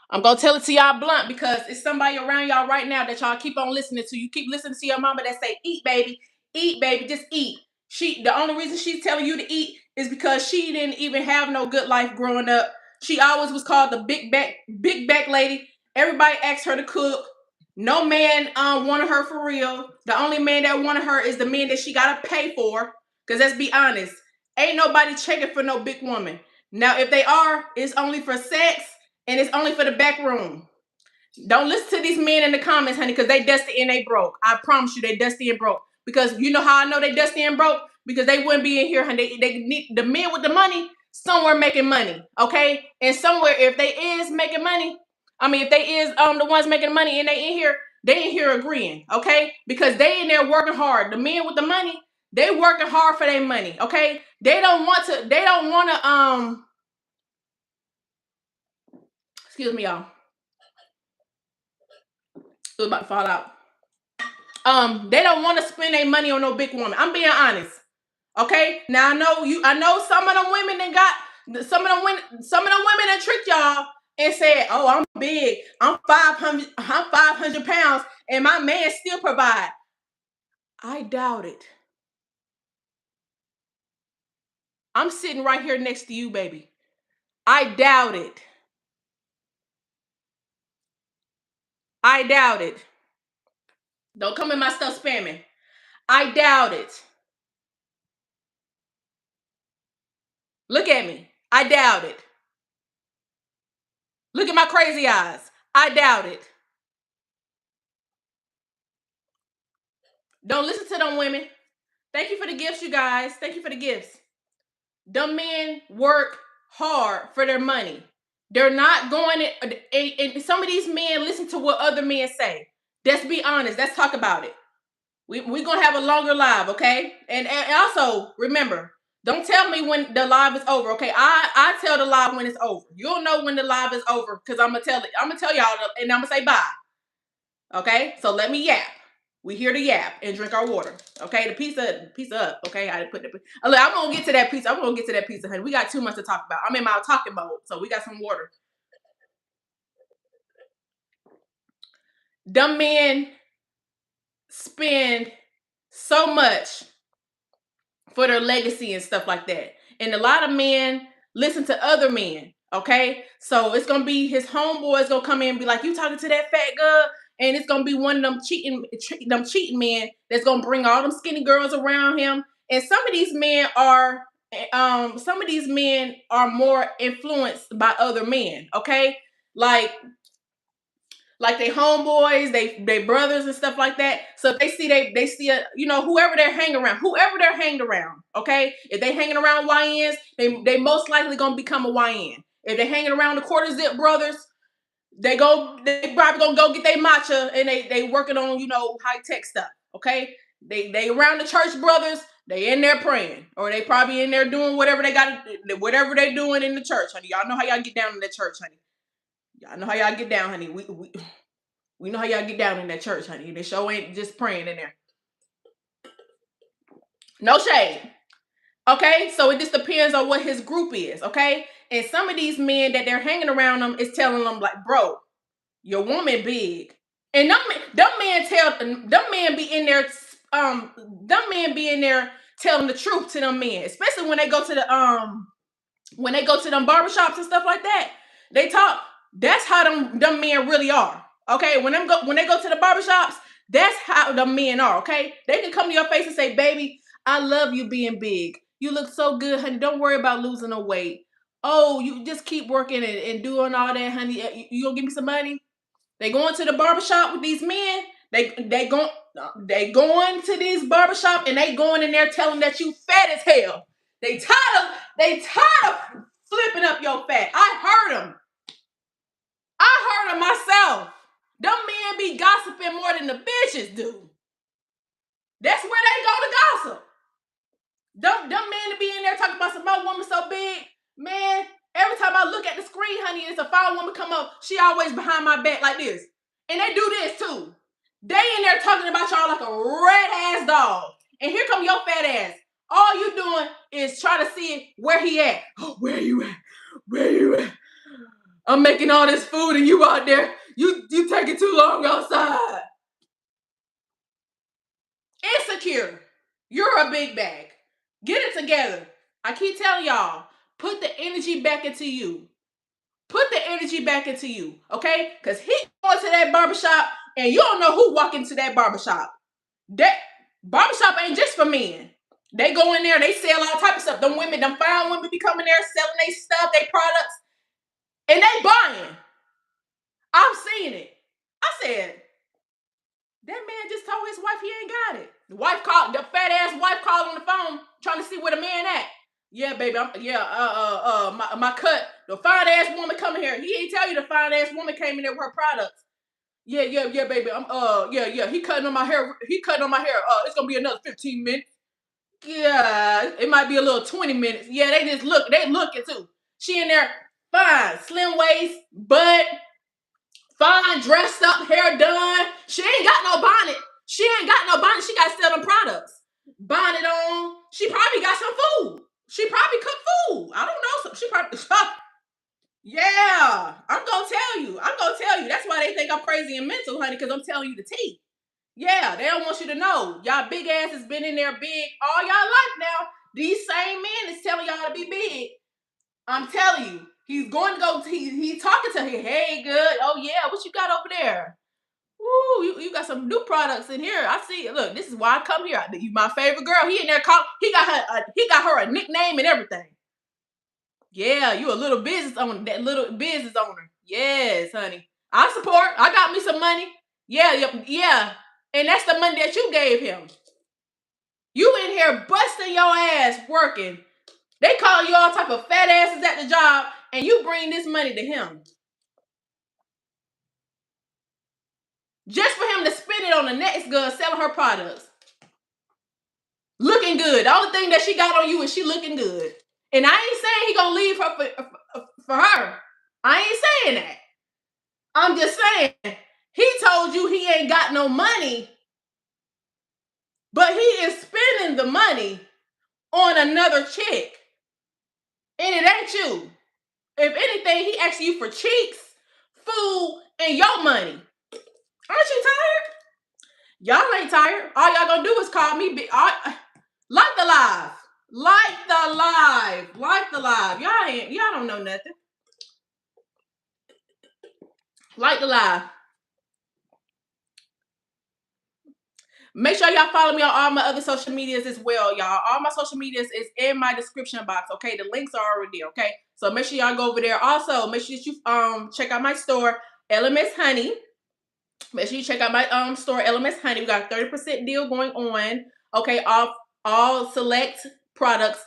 I'm going to tell it to y'all blunt because it's somebody around y'all right now that y'all keep on listening to. You keep listening to your mama that say, eat, baby, just eat. The only reason she's telling you to eat is because she didn't even have no good life growing up. She always was called the big back lady. Everybody asked her to cook. No man wanted her for real. The only man that wanted her is the man that she got to pay for. Because let's be honest, ain't nobody checking for no big woman. Now, if they are, it's only for sex and it's only for the back room. Don't listen to these men in the comments, honey, because they dusty and they broke. I promise you, they dusty and broke. Because you know how I know they dusty and broke? Because they wouldn't be in here, honey. They need the men with the money somewhere making money, okay? And somewhere, if they is making money, if they is the ones making money and they in here agreeing, okay? Because they in there working hard. The men with the money, they working hard for their money, okay? They don't want to excuse me, y'all. It was about to fall out. They don't want to spend their money on no big woman. I'm being honest. Okay? Now I know some of them women that tricked y'all and said, "Oh, I'm big. I'm 500 pounds and my man still provide." I doubt it. I'm sitting right here next to you, baby. I doubt it. I doubt it. Don't come in my stuff spamming. I doubt it. Look at me. I doubt it. Look at my crazy eyes. I doubt it. Don't listen to them women. Thank you for the gifts, you guys. Thank you for the gifts. Them men work hard for their money. They're not going and some of these men listen to what other men say. Let's be honest. Let's talk about it. We're going to have a longer live, okay? And also, remember, don't tell me when the live is over, okay? I tell the live when it's over. You'll know when the live is over because I'm going to tell y'all and I'm going to say bye. Okay? So let me yap. We here to yap and drink our water. Okay, the pizza up. Okay, I put the. Look, I'm gonna get to that pizza. Honey. We got too much to talk about. I'm in my talking mode, so we got some water. Dumb men spend so much for their legacy and stuff like that, and a lot of men listen to other men. Okay, so it's gonna be his homeboys gonna come in and be like, "You talking to that fat girl?" And it's gonna be one of them cheating men that's gonna bring all them skinny girls around him. And some of these men are more influenced by other men. Okay, like they homeboys, they brothers and stuff like that. So if they see whoever they're hanging around. Okay, if they hanging around YNs, they most likely gonna become a YN. If they're hanging around the quarter zip brothers, They probably gonna go get their matcha and they working on, high tech stuff. Okay. They around the church brothers, they in there praying. Or they probably in there doing whatever whatever they doing in the church, honey. Y'all know how y'all get down in that church, honey. Y'all know how y'all get down, honey. We know how y'all get down in that church, honey. They sure ain't just praying in there. No shade. Okay, so it just depends on what his group is, okay? And some of these men that they're hanging around them is telling them, like, bro, your woman big. And them men be in there, them men be in there telling the truth to them men, especially when they go to them barbershops and stuff like that. They talk. That's how them men really are. Okay, when they go to the barbershops, that's how the men are. Okay, they can come to your face and say, "Baby, I love you being big. You look so good, honey. Don't worry about losing no weight. Oh, you just keep working and doing all that, honey. You gonna give me some money?" They going to the barbershop with these men. They going to this barbershop and they going in there telling that you fat as hell. They tired of flipping up your fat. I heard them myself. Them men be gossiping more than the bitches do. That's where they go to gossip. Them men to be in there talking about some more woman so big. Man, every time I look at the screen, honey, it's a fine woman come up. She always behind my back like this. And they do this too. They in there talking about y'all like a red ass dog. And here come your fat ass. All you doing is try to see where he at. Oh, where you at? Where you at? I'm making all this food and you out there. You taking too long outside. Insecure. You're a big bag. Get it together. I keep telling y'all, put the energy back into you. Put the energy back into you, okay? Because he going to that barbershop and you don't know who walk into that barbershop. That barbershop ain't just for men. They go in there, they sell all type of stuff. Them fine women be coming there selling their stuff, their products, and they buying. I've seen it. I said, that man just told his wife he ain't got it. The fat ass wife called on the phone trying to see where the man at. Yeah, baby. My cut. The fine ass woman coming here. He ain't tell you the fine ass woman came in there with her products. Yeah, baby. He cutting on my hair. It's gonna be another 15 minutes. Yeah, it might be a little 20 minutes. Yeah, they looking too. She in there, fine, slim waist, butt, fine, dressed up, hair done. She ain't got no bonnet. She got to sell them products. Bonnet on. She probably got some food. She probably cooked food. I don't know. She probably. Yeah, I'm gonna tell you. That's why they think I'm crazy and mental, honey, because I'm telling you the tea. Yeah, they don't want you to know. Y'all big ass has been in there big all y'all life now. These same men is telling y'all to be big. I'm telling you. He's going to go. He's talking to her. Hey, good. Oh yeah, what you got over there? Ooh, you got some new products in here. I see. Look, this is why I come here. You my favorite girl. He in there. He got her a nickname and everything. Yeah, you a little business owner. That little business owner. Yes, honey. I support. I got me some money. Yeah. And that's the money that you gave him. You in here busting your ass working. They call you all type of fat asses at the job, and you bring this money to him. Just for him to spend it on the next girl selling her products. Looking good. The only thing that she got on you is she looking good. And I ain't saying he gonna leave her for her. I ain't saying that. I'm just saying, he told you he ain't got no money, but he is spending the money on another chick. And it ain't you. If anything, he asking you for cheeks, food, and your money. Aren't you tired? Y'all ain't tired. All y'all gonna do is call me big. Like the live. Y'all don't know nothing. Like the live. Make sure y'all follow me on all my other social medias as well, y'all. All my social medias is in my description box, okay? The links are already there, okay? So make sure y'all go over there. Also, make sure that you check out my store, LMS Honey. Make sure you check out my store, LMS Honey. We got a 30% deal going on, okay? All select products,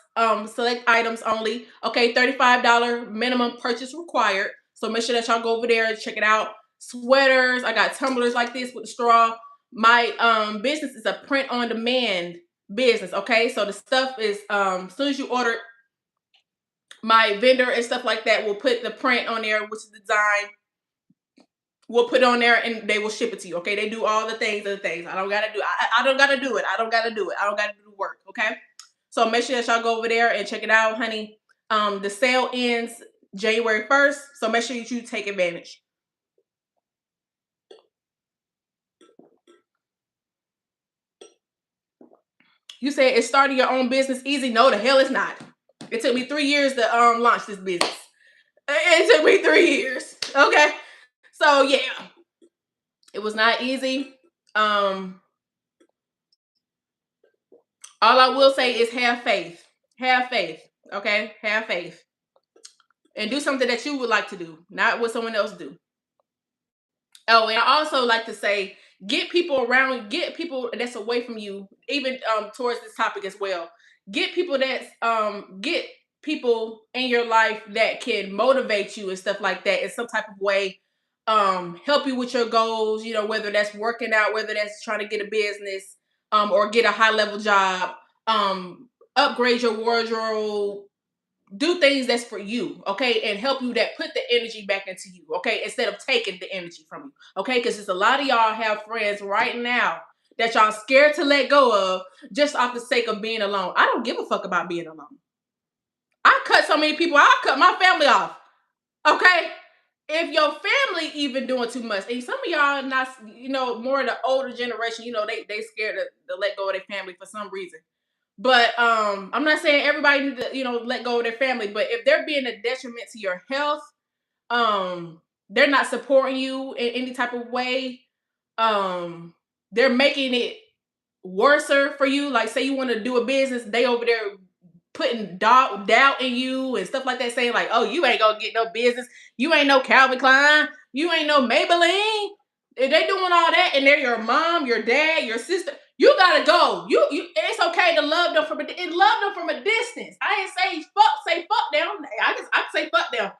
select items only, okay? $35 minimum purchase required. So make sure that y'all go over there and check it out. Sweaters. I got tumblers like this with the straw. My business is a print on demand business. Okay, so the stuff is as soon as you order, my vendor and stuff like that will put the print on there, which is design. We'll put it on there and they will ship it to you. Okay, they do all the things. I don't gotta do. I don't gotta do it. I don't gotta do it. I don't gotta do the work. Okay, so make sure that y'all go over there and check it out, honey. The sale ends January 1st, so make sure that you take advantage. You said it's starting your own business easy. No, the hell it's not. It took me 3 years to launch this business. It took me 3 years. Okay, so yeah, it was not easy. All I will say is have faith. Have faith. Okay, have faith, and do something that you would like to do, not what someone else do. Oh, and I also like to say, get people that's away from you, even towards this topic as well. Get people in your life that can motivate you and stuff like that in some type of way. Help you with your goals, whether that's working out, whether that's trying to get a business, or get a high level job, upgrade your wardrobe, do things that's for you, okay, and help you that put the energy back into you, okay, instead of taking the energy from you, okay, because there's a lot of y'all have friends right now that y'all scared to let go of just off the sake of being alone. I don't give a fuck about being alone. I cut so many people. I cut my family off, okay. If your family even doing too much, and some of y'all not, more of the older generation, they scared to let go of their family for some reason. But I'm not saying everybody need to, let go of their family. But if they're being a detriment to your health, they're not supporting you in any type of way. Um, they're making it worser for you. Like, say you want to do a business, they over there putting doubt in you and stuff like that, saying like, "Oh, you ain't gonna get no business. You ain't no Calvin Klein. You ain't no Maybelline." If they doing all that, and they're your mom, your dad, your sister, you gotta go. It's okay to love them love them from a distance. I ain't say fuck them. I say fuck them.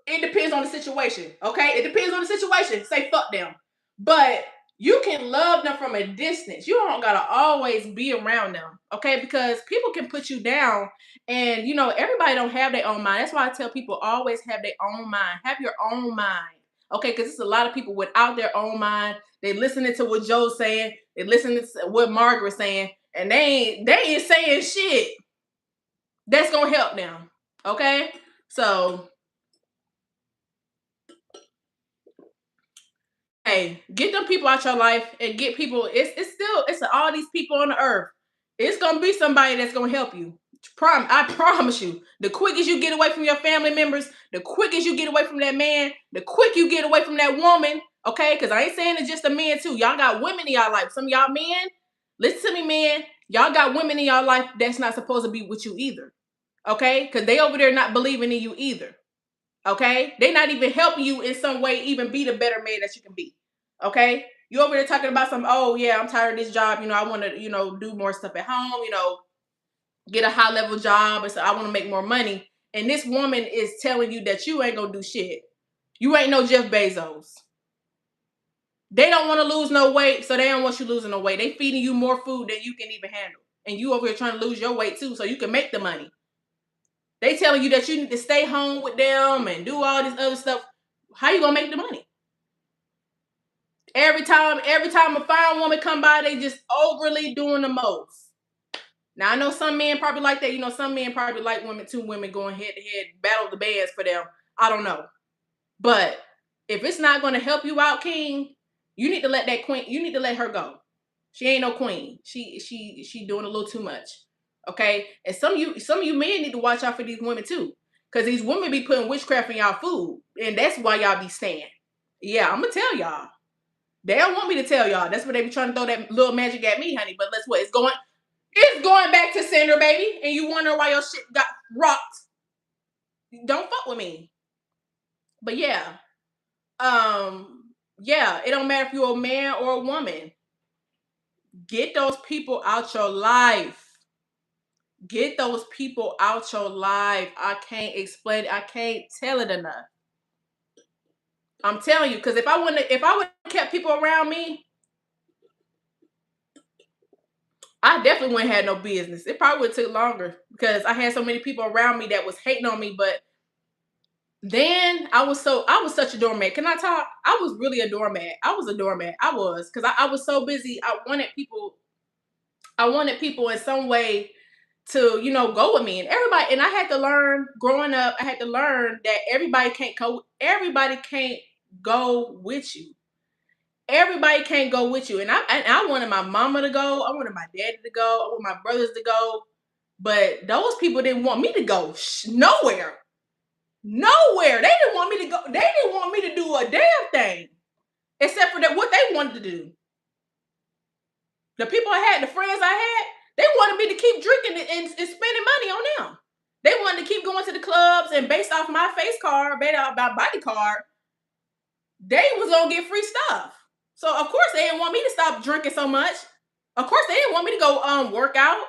It depends on the situation. Okay, it depends on the situation. Say fuck them, but you can love them from a distance. You don't gotta always be around them. Okay, because people can put you down, and everybody don't have their own mind. That's why I tell people always have their own mind. Have your own mind. Okay, because there's a lot of people without their own mind. They listening to what Joe's saying. They listening to what Margaret's saying, and they ain't saying shit that's gonna help them. Okay, so hey, get them people out your life and get people. It's all these people on the earth. It's gonna be somebody that's gonna help you. I promise you. The quickest you get away from your family members, the quickest you get away from that man, the quick you get away from that woman. Okay, because I ain't saying it's just a man too. Y'all got women in y'all life. Some of y'all men, listen to me, man. Y'all got women in y'all life that's not supposed to be with you either. Okay, because they over there not believing in you either. Okay, they not even helping you in some way, even be the better man that you can be. Okay, you over there talking about some. Oh yeah, I'm tired of this job. I want to do more stuff at home. Get a high level job, and so I want to make more money. And this woman is telling you that you ain't gonna do shit. You ain't no Jeff Bezos. They don't want to lose no weight, so they don't want you losing no weight. They feeding you more food than you can even handle, and you over here trying to lose your weight too, so you can make the money. They telling you that you need to stay home with them and do all this other stuff. How you gonna make the money? Every time a fine woman come by, they just overly doing the most. Now I know some men probably like that. Some men probably like two women going head to head, battle the bands for them. I don't know. But if it's not gonna help you out, King, you need to let that queen, you need to let her go. She ain't no queen. She doing a little too much. Okay? And some of you men need to watch out for these women too. Cause these women be putting witchcraft in y'all food. And that's why y'all be staying. Yeah, I'm gonna tell y'all. They don't want me to tell y'all. That's what they be trying to throw that little magic at me, honey. But let's what? It's going back to sender, baby. And you wonder why your shit got rocked. Don't fuck with me. But yeah. Yeah, it don't matter if you're a man or a woman. Get those people out your life. Get those people out your life. I can't explain it. I can't tell it enough. I'm telling you, because if I would have kept people around me, I definitely wouldn't have no business. It probably would have took longer because I had so many people around me that was hating on me. But then I was such a doormat. Can I talk? I was really a doormat. I was a doormat. I was, because I was so busy. I wanted people in some way to, go with me, and everybody. And I had to learn growing up. I had to learn that everybody can't go. Everybody can't go with you. Everybody can't go with you. And I wanted my mama to go. I wanted my daddy to go. I wanted my brothers to go. But those people didn't want me to go nowhere. Nowhere. They didn't want me to go. They didn't want me to do a damn thing. Except for that what they wanted to do. The people I had, the friends I had, they wanted me to keep drinking and spending money on them. They wanted to keep going to the clubs, and based off my face card, based off my body card, they was gonna get free stuff. So of course they didn't want me to stop drinking so much. Of course they didn't want me to go work out.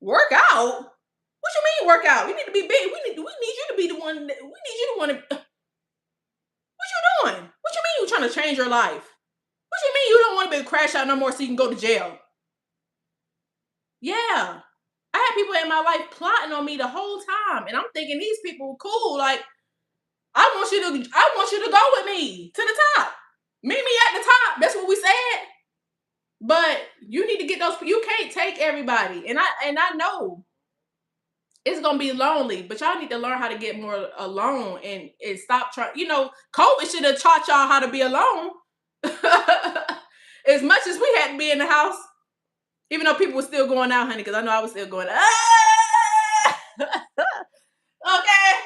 Work out? What you mean work out? You need to be big. We need you to be the one. We need you to want to. What you doing? What you mean you trying to change your life? What you mean you don't want to be a crash out no more so you can go to jail? Yeah. I had people in my life plotting on me the whole time, and I'm thinking these people cool. Like, I want you to go with me to the top. Meet me at the top. That's what we said. But you need to get those. You can't take everybody, and I know it's gonna be lonely. But y'all need to learn how to get more alone and stop trying. COVID should have taught y'all how to be alone. As much as we had to be in the house, even though people were still going out, honey, because I know I was still going. Okay,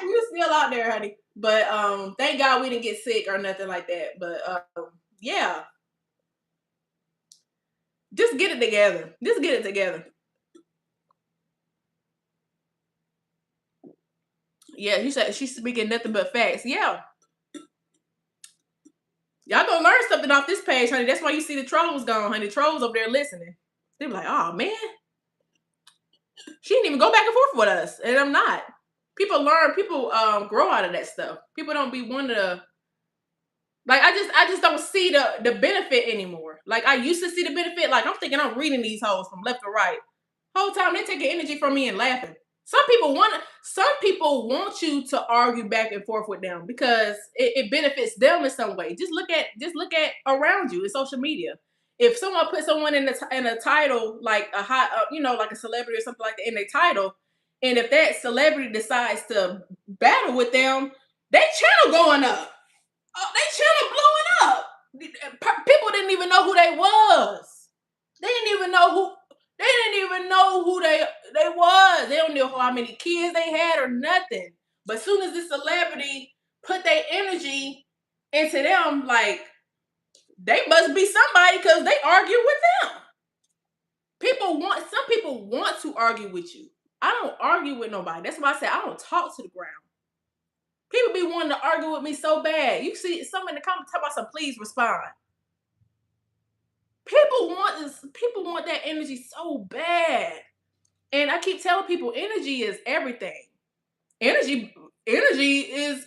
we were still out there, honey. But thank God we didn't get sick or nothing like that. But yeah. Just get it together. Just get it together. Yeah, you said she's speaking nothing but facts. Yeah. Y'all gonna learn something off this page, honey. That's why you see the trolls gone, honey. Trolls over there listening. They be like, oh man. She didn't even go back and forth with us. And I'm not. People learn, people grow out of that stuff. People don't be one to, like, I just don't see the benefit anymore. Like, I used to see the benefit. Like, I'm thinking I'm reading these hoes from left to right. Whole time they taking energy from me and laughing. Some people want you to argue back and forth with them because it benefits them in some way. Just look at around you in social media. If someone puts someone in a title, like a hot, like a celebrity or something like that in their title, and if that celebrity decides to battle with them, they channel going up. Oh, they channel blowing up. People didn't even know who they was. They didn't even know who they was. They don't know how many kids they had or nothing. But as soon as this celebrity put their energy into them, like, they must be somebody because they argue with them. Some people want to argue with you. I don't argue with nobody. That's why I say I don't talk to the ground. People be wanting to argue with me so bad. You see some in the comments talk about some, please respond. People want that energy so bad. And I keep telling people energy is everything. Energy is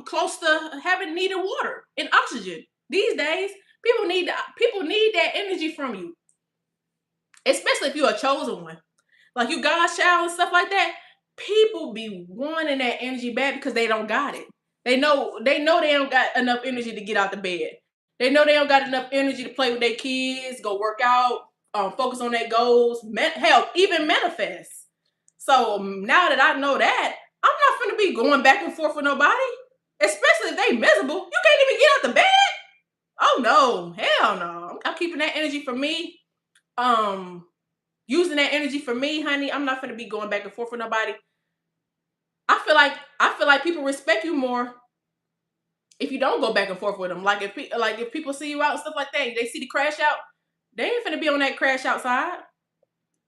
close to having needed water and oxygen. These days, people need that energy from you. Especially if you're a chosen one. Like you God's child and stuff like that. People be wanting that energy back because they don't got it. They know they don't got enough energy to get out the bed. They know they don't got enough energy to play with their kids, go work out, focus on their goals, help, even manifest. So now that I know that, I'm not gonna be going back and forth with nobody, especially if they miserable. You can't even get out the bed. Oh no, hell no. I'm keeping that energy for me. Using that energy for me, honey. I'm not gonna be going back and forth with nobody. I feel like people respect you more if you don't go back and forth with them. Like if people see you out and stuff like that, they see the crash out, they ain't finna be on that crash outside.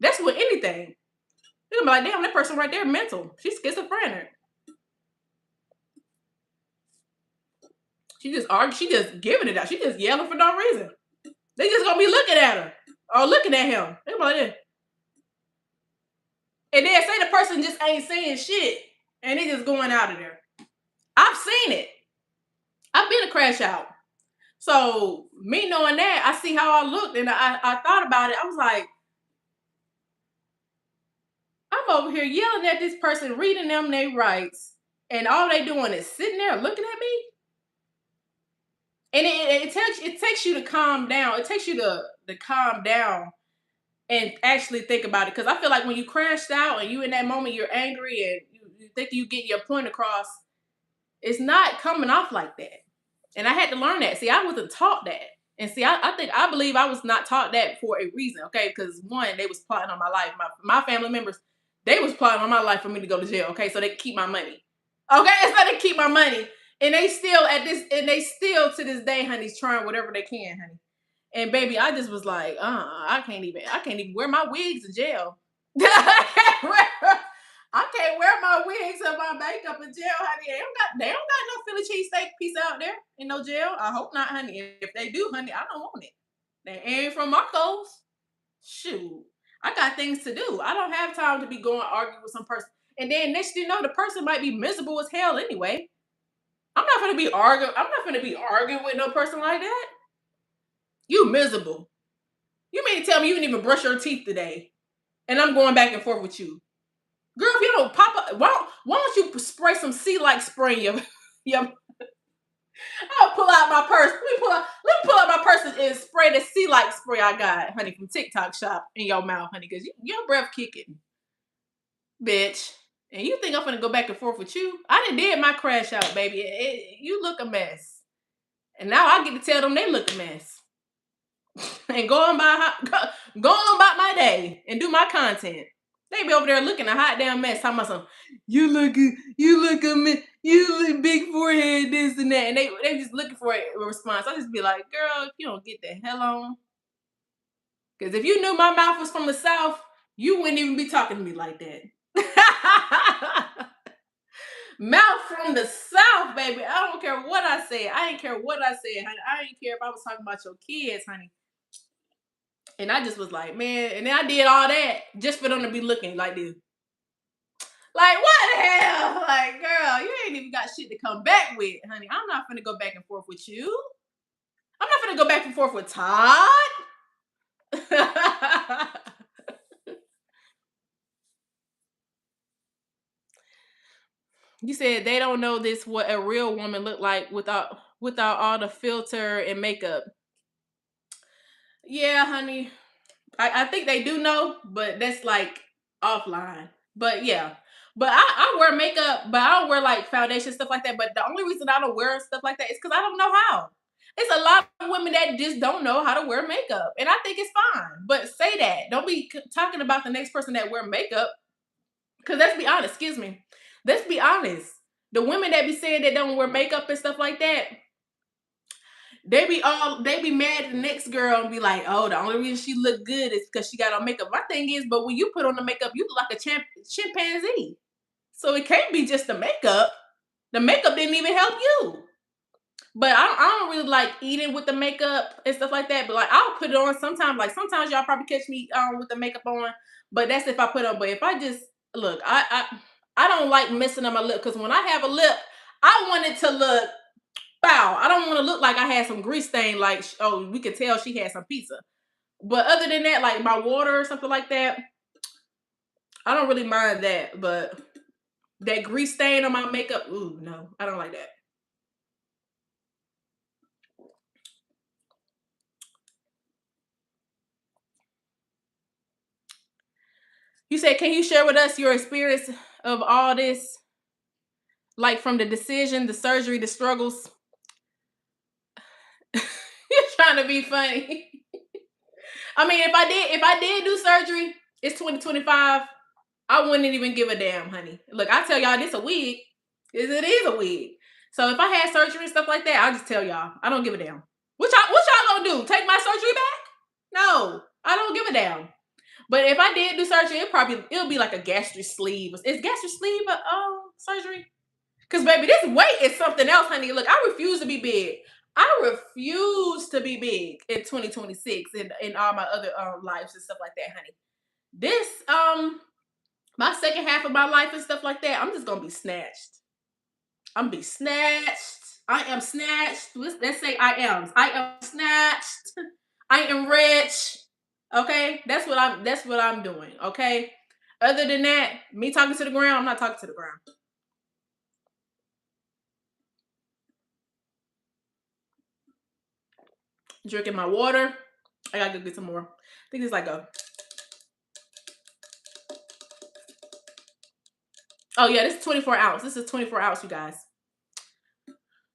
That's with anything. They're gonna be like, damn, that person right there mental. She's schizophrenic. She just giving it out. She just yelling for no reason. They just gonna be looking at her or looking at him. They gonna be like this. And then say the person just ain't saying shit and they just going out of there. I've seen it. I've been a crash out. So me knowing that, I see how I looked, and I thought about it. I was like, I'm over here yelling at this person, reading them their rights, and all they doing is sitting there looking at me. And it takes you to calm down. It takes you to calm down and actually think about it. Because I feel like when you crashed out and you in that moment, you're angry and you think you get your point across, it's not coming off like that. And I had to learn that. See, I wasn't taught that. And see, I believe I was not taught that for a reason, okay? Because one, they was plotting on my life. My family members, they was plotting on my life for me to go to jail, okay? So they could keep my money. Okay, it's not they keep my money. And they still to this day, honey, trying whatever they can, honey. And baby, I just was like, I can't even wear my wigs in jail. I can't wear my wigs and my makeup in jail, honey. They don't got no Philly cheesesteak piece out there in no jail. I hope not, honey. If they do, honey, I don't want it. They ain't from Marcos. Shoot. I got things to do. I don't have time to be going argue with some person. And then next thing you know, the person might be miserable as hell anyway. I'm not gonna be arguing with no person like that. You miserable. You mean to tell me you didn't even brush your teeth today? And I'm going back and forth with you. Girl, if you don't pop up, why don't you spray some sea-like spray in your I'll pull out my purse. Let me pull out my purse and spray the sea-like spray I got, honey, from TikTok shop in your mouth, honey, because your breath kicking, bitch. And you think I'm gonna go back and forth with you? I did my crash out, baby. You look a mess. And now I get to tell them they look a mess. And go on about my day and do my content. They be over there looking a hot damn mess. Talking about some, you look a mess, you look big forehead, this and that. And they just looking for a response. I just be like, girl, if you don't get the hell on. Because if you knew my mouth was from the South, you wouldn't even be talking to me like that. Mouth from the South, baby. I don't care what I said. I ain't care what I said, honey. I ain't care if I was talking about your kids, honey. And I just was like, man, and then I did all that just for them to be looking like this. Like, what the hell? Like, girl, you ain't even got shit to come back with, honey. I'm not finna go back and forth with you. I'm not finna go back and forth with Todd. You said they don't know this what a real woman look like without all the filter and makeup. Yeah, honey. I think they do know, but that's like offline. But yeah. But I wear makeup, but I don't wear like foundation, stuff like that. But the only reason I don't wear stuff like that is because I don't know how. It's a lot of women that just don't know how to wear makeup. And I think it's fine. But say that. Don't be talking about the next person that wear makeup. Because let's be honest, excuse me. Let's be honest. The women that be saying that don't wear makeup and stuff like that, they be mad at the next girl and be like, oh, the only reason she look good is because she got on makeup. My thing is, but when you put on the makeup, you look like a chimpanzee. So it can't be just the makeup. The makeup didn't even help you. But I don't really like eating with the makeup and stuff like that. But like I'll put it on sometimes. Like sometimes y'all probably catch me with the makeup on. But that's if I put on. But if I just look, I don't like messing up my lip because when I have a lip, I want it to look foul. I don't want to look like I had some grease stain. Like oh, we could tell she had some pizza. But other than that, like my water or something like that, I don't really mind that. But that grease stain on my makeup, ooh, no, I don't like that. You said, can you share with us your experience of all this? Like from the decision, the surgery, the struggles. You're trying to be funny. I mean, if I did do surgery, it's 2025. I wouldn't even give a damn, honey. Look, I tell y'all this a wig. It is a wig. So if I had surgery and stuff like that, I'll just tell y'all. I don't give a damn. What y'all gonna do? Take my surgery back? No, I don't give a damn. But if I did do surgery, it'll be like a gastric sleeve. Is gastric sleeve a surgery? Because baby, this weight is something else, honey. Look, I refuse to be big. I refuse to be big in 2026 and in all my other lives and stuff like that, honey. This my second half of my life and stuff like that, I'm just gonna be snatched. I'm gonna be snatched. I am snatched. Let's say I am. I am snatched. I am rich. Okay, that's what I'm doing. Okay. Other than that, me talking to the ground, I'm not talking to the ground. Drinking my water. I gotta go get some more. I think it's like a. Oh yeah, this is 24 ounce. This is 24 ounce, you guys.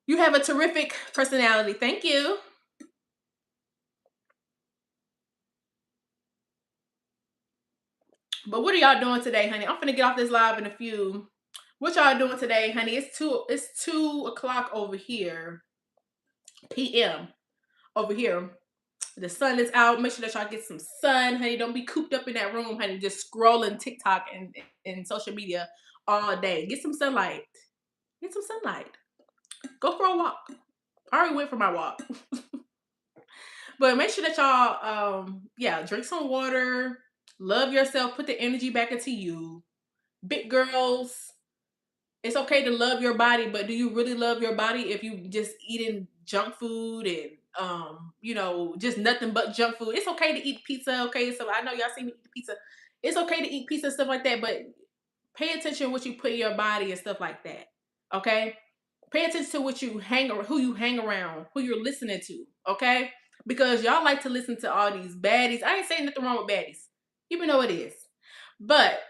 You have a terrific personality. Thank you. But what are y'all doing today, honey? I'm finna get off this live in a few. What y'all doing today, honey? It's 2 o'clock over here. PM over here. The sun is out. Make sure that y'all get some sun, honey. Don't be cooped up in that room, honey, just scrolling TikTok and social media all day. Get some sunlight. Get some sunlight. Go for a walk. I already went for my walk. But make sure that y'all yeah, drink some water, love yourself, put the energy back into you. Big girls, it's okay to love your body, but do you really love your body if you just eating junk food and just nothing but junk food? It's okay to eat pizza, okay? So I know y'all see me eat pizza. It's okay to eat pizza and stuff like that, but pay attention to what you put in your body and stuff like that. Okay? Pay attention to what you who you hang around, who you're listening to, okay? Because y'all like to listen to all these baddies. I ain't saying nothing wrong with baddies, even though it is. But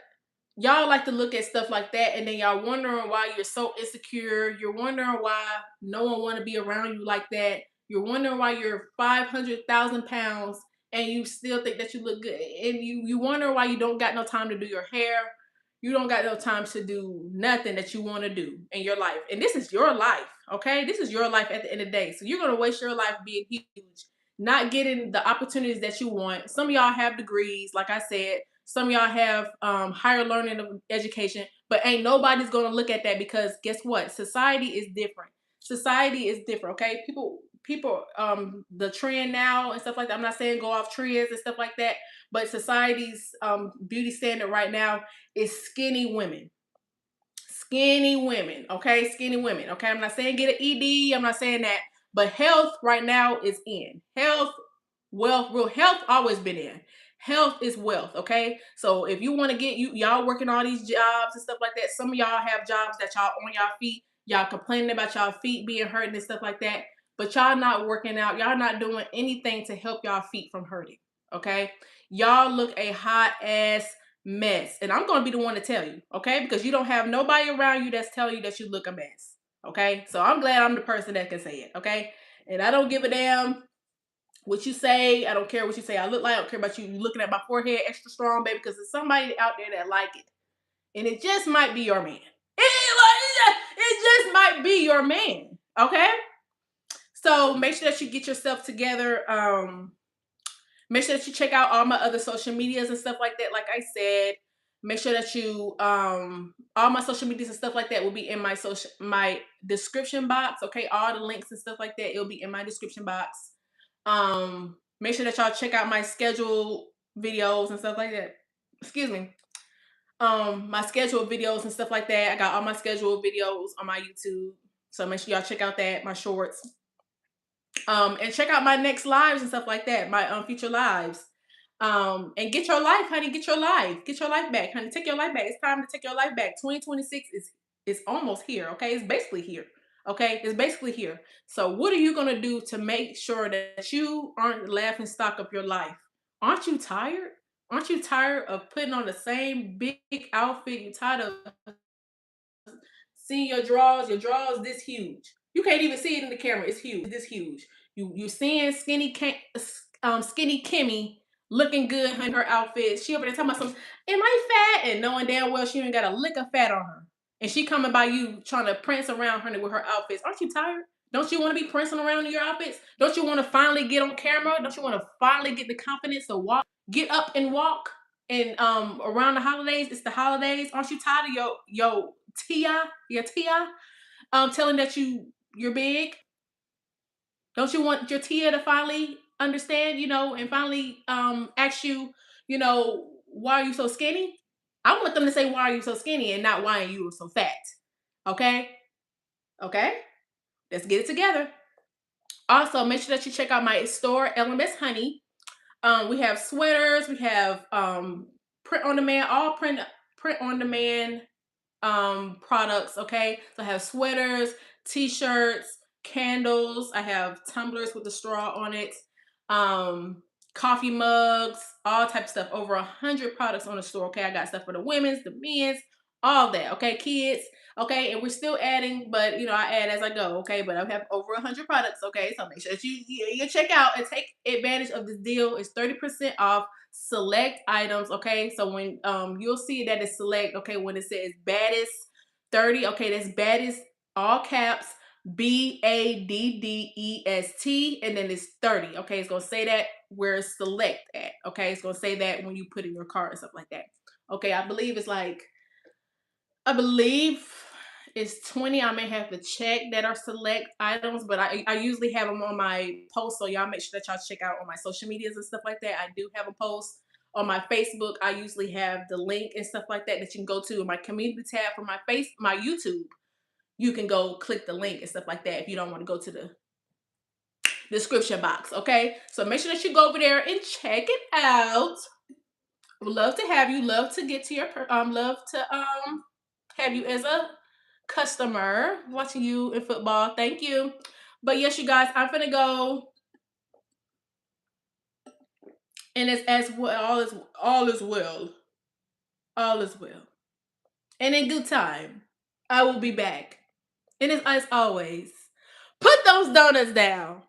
y'all like to look at stuff like that, and then y'all wondering why you're so insecure. You're wondering why no one want to be around you like that. You're wondering why you're 500,000 pounds and you still think that you look good, and you wonder why you don't got no time to do your hair. You don't got no time to do nothing that you want to do in your life. And this is your life, okay? This is your life at the end of the day. So you're going to waste your life being huge, not getting the opportunities that you want. Some of y'all have degrees, like I said. Some of y'all have higher learning of education, but ain't nobody's going to look at that because guess what? Society is different. Society is different, okay? People, the trend now and stuff like that. I'm not saying go off trends and stuff like that, but society's beauty standard right now is skinny women. Skinny women, okay? Skinny women, okay? I'm not saying get an ED. I'm not saying that, but health right now is in. Health, wealth, real health always been in. Health is wealth, okay? So if you want to get y'all working all these jobs and stuff like that, some of y'all have jobs that y'all on y'all feet, y'all complaining about y'all feet being hurt and stuff like that, but y'all not working out, y'all not doing anything to help y'all feet from hurting, okay? Y'all look a hot ass mess. And I'm going to be the one to tell you, okay? Because you don't have nobody around you that's telling you that you look a mess, okay? So I'm glad I'm the person that can say it, okay? And I don't give a damn what you say. I don't care what you say I look like. I don't care about you looking at my forehead extra strong, baby, because there's somebody out there that like it. And it just might be your man. It just might be your man, okay? So make sure that you get yourself together. Make sure that you check out all my other social medias and stuff like that. Like I said, make sure that you all my social medias and stuff like that will be in my description box. Okay, all the links and stuff like that, it'll be in my description box. Make sure that y'all check out my scheduled videos and stuff like that. Excuse me. My scheduled videos and stuff like that. I got all my scheduled videos on my YouTube. So make sure y'all check out that, my shorts. And check out my next lives and stuff like that, my future lives. And get your life, honey. Get your life. Get your life back, honey. Take your life back. It's time to take your life back. 2026 is almost here. Okay, it's basically here. Okay, it's basically here. So what are you gonna do to make sure that you aren't the laughing stock of your life? Aren't you tired? Aren't you tired of putting on the same big outfit? You tired of seeing your drawers this huge. You can't even see it in the camera. It's huge. This huge. You seeing skinny Kimmy looking good in her outfit. She over there talking about some, am I fat? And knowing damn well she ain't got a lick of fat on her. And she coming by you trying to prance around her with her outfits. Aren't you tired? Don't you want to be prancing around in your outfits? Don't you want to finally get on camera? Don't you want to finally get the confidence to walk, get up and walk? And around the holidays, it's the holidays. Aren't you tired of your Tia, telling that you're big? Don't you want your Tia to finally understand, and finally ask you, why are you so skinny? I want them to say, why are you so skinny, and not why are you so fat? Okay? Okay? Let's get it together. Also, make sure that you check out my store, LMS Honey. We have sweaters, we have print on demand, all print on demand products. Okay, so I have sweaters, t-shirts, candles. I have tumblers with the straw on it, um coffee mugs, all type of stuff. Over 100 products on the store. Okay, I got stuff for the women's, the men's, all that. Okay, kids. Okay, and we're still adding, but I add as I go. Okay, but I have over 100 products. Okay, so make sure that you check out and take advantage of this deal. It's 30% off select items. Okay, so when you'll see that it's select. Okay, when it says baddest 30, okay, that's baddest, all caps, BADDEST, and then it's 30. Okay, it's gonna say that where it's select at. Okay, it's gonna say that when you put in your cart and stuff like that. Okay, I believe it's 20. I may have to check that are select items, but I usually have them on my post. So y'all make sure that y'all check out on my social medias and stuff like that. I do have a post on my Facebook. I usually have the link and stuff like that you can go to in my community tab for my YouTube. You can go click the link and stuff like that if you don't want to go to the description box. Okay, so make sure that you go over there and check it out. Would love to have you. Love to get to your love to have you as a customer watching you in football. Thank you. But yes, you guys, I'm gonna go, and it's as well. All is well. All is well. And in good time, I will be back. And as always, put those donuts down.